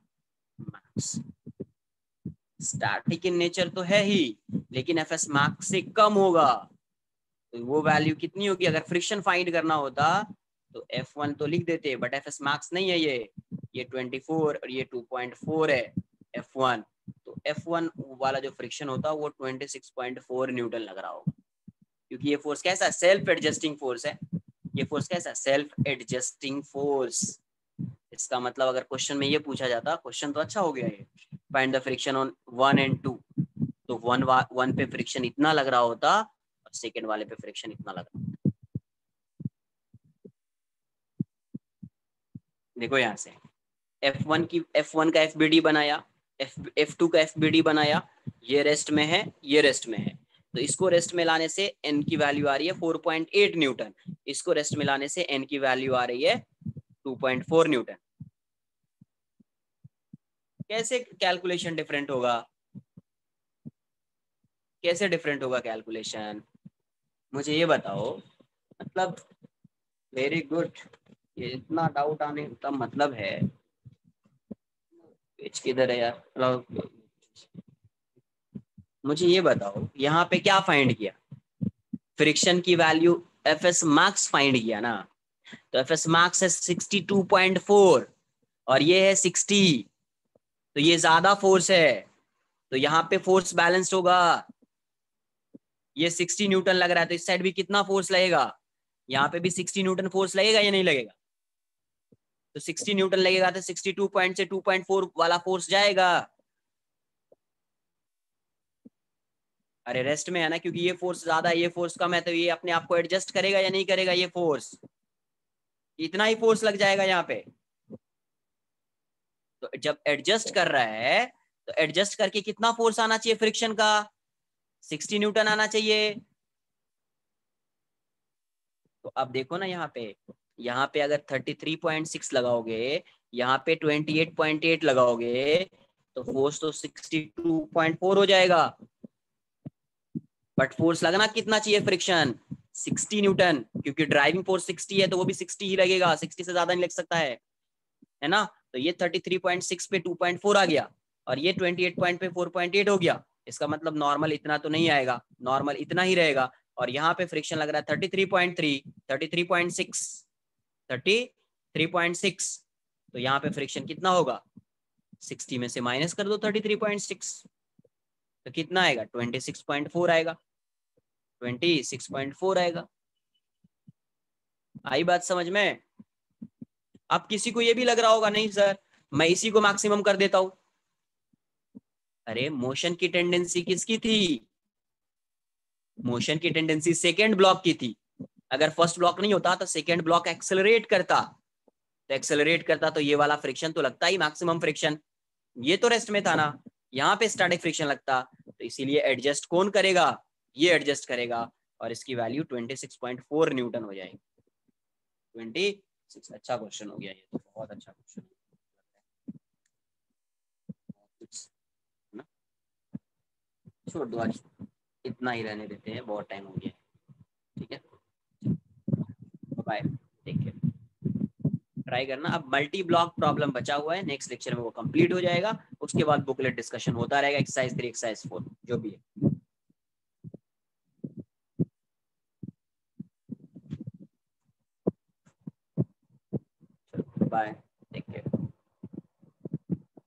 max, static in nature तो है ही, लेकिन fs max से कम होगा, तो वो वैल्यू कितनी होगी, अगर फ्रिक्शन फाइंड करना होता तो F1 तो लिख देते, बट एफ एस मैक्स नहीं है ये 24 और ये 2.4 है F1, तो F1 वाला जो फ्रिक्शन होता वो 26.4 न्यूटन लग रहा होगा, क्योंकि ये फोर्स कैसा है, सेल्फ एडजस्टिंग फोर्स है, ये फोर्स कैसा है, सेल्फ एडजस्टिंग फोर्स। इसका मतलब अगर क्वेश्चन में ये पूछा जाता, क्वेश्चन तो अच्छा हो गया ये, find the friction on 1 and 2, तो 1 पे फ्रिक्शन इतना लग रहा होता और सेकंड वाले पे फ्रिक्शन इतना लग रहा होता। देखो यहाँ से F1 का FBD बनाया, F2 का FBD बनाया, ये रेस्ट में है, ये रेस्ट में है, तो इसको रेस्ट में लाने से n की वैल्यू आ रही है 4.8 न्यूटन, इसको रेस्ट में लाने से n की वैल्यू आ रही है 2.4 न्यूटन। कैसे कैलकुलेशन डिफरेंट होगा? कैसे डिफरेंट होगा कैलकुलेशन, मुझे ये बताओ। मतलब वेरी गुड, ये इतना डाउट आने का मतलब है, पेज किधर है यार, मतलब मुझे ये बताओ यहाँ पे क्या फाइंड किया, फ्रिक्शन की value F S max find किया ना, तो एफ एस मैक्स है 62.4 और ये है 60, तो ये ज्यादा फोर्स है, तो यहाँ पे फोर्स बैलेंस्ड होगा। ये 60 न्यूटन लग रहा है, तो इस साइड भी कितना फोर्स लगेगा, यहाँ पे भी 60 न्यूटन फोर्स लगेगा या नहीं लगेगा, तो 60 न्यूटन लगेगा तो 62 पॉइंट से 2.4 वाला फोर्स जाएगा। अरे रेस्ट में है ना, क्योंकि ये फोर्स ज्यादा है ये फोर्स कम है, तो ये अपने आप को एडजस्ट करेगा या नहीं करेगा, ये फोर्स इतना ही फोर्स लग जाएगा यहाँ पे। तो जब एडजस्ट कर रहा है तो एडजस्ट करके कितना फोर्स आना चाहिए फ्रिक्शन का, 60 न्यूटन आना चाहिए। तो अब देखो ना यहाँ पे अगर 33.6 लगाओगे, यहाँ पे 28.8 लगाओगे, तो फोर्स तो 62.4 हो जाएगा, बट फोर्स लगना कितना चाहिए फ्रिक्शन, 60 न्यूटन, क्योंकि ड्राइविंग फोर्स 60 है तो वो भी 60 ही लगेगा, 60 से ज्यादा नहीं लग सकता है ना। तो ये 33.6 पे 2.4 आ गया और ये 28 पॉइंट पे 4.8 हो गया, इसका मतलब नॉर्मल इतना तो नहीं आएगा, नॉर्मल इतना ही रहेगा। और यहाँ पे फ्रिक्शन लग रहा है 33.3, 33.6, 33.6, तो यहाँ पे फ्रिक्शन कितना होगा, 60 में से माइनस कर दो 33.6, तो कितना आएगा 26.4 आएगा, 26.4 आएगा। आई बात समझ में। अब किसी को ये भी लग रहा होगा नहीं सर मैं इसी को मैक्सिमम कर देता हूं, अरे मोशन की टेंडेंसी किसकी थी, मोशन की टेंडेंसी सेकेंड ब्लॉक की थी, अगर फर्स्ट ब्लॉक नहीं होता तो सेकेंड ब्लॉक एक्सेलरेट करता, तो एक्सेलरेट करता तो ये वाला फ्रिक्शन तो लगता ही मैक्सिमम फ्रिक्शन, ये तो रेस्ट में था ना, यहाँ पे स्टैटिक फ्रिक्शन लगता, तो इसीलिए एडजस्ट कौन करेगा, ये एडजस्ट करेगा, और इसकी वैल्यू 26.4 न्यूटन हो जाएगी। 26, अच्छा क्वेश्चन हो गया ये तो, बहुत अच्छा क्वेश्चन है ना। छोड़ दो आज, इतना ही रहने देते हैं, बहुत टाइम हो गया, ठीक है, बाय, टेक केयर। ट्राई करना, अब मल्टी ब्लॉक प्रॉब्लम बचा हुआ है, नेक्स्ट लेक्चर में वो कंप्लीट हो जाएगा, उसके बाद बुकलेट डिस्कशन होता रहेगा, एक्सरसाइज 3 एक्सरसाइज 4 जो भी है। बाय।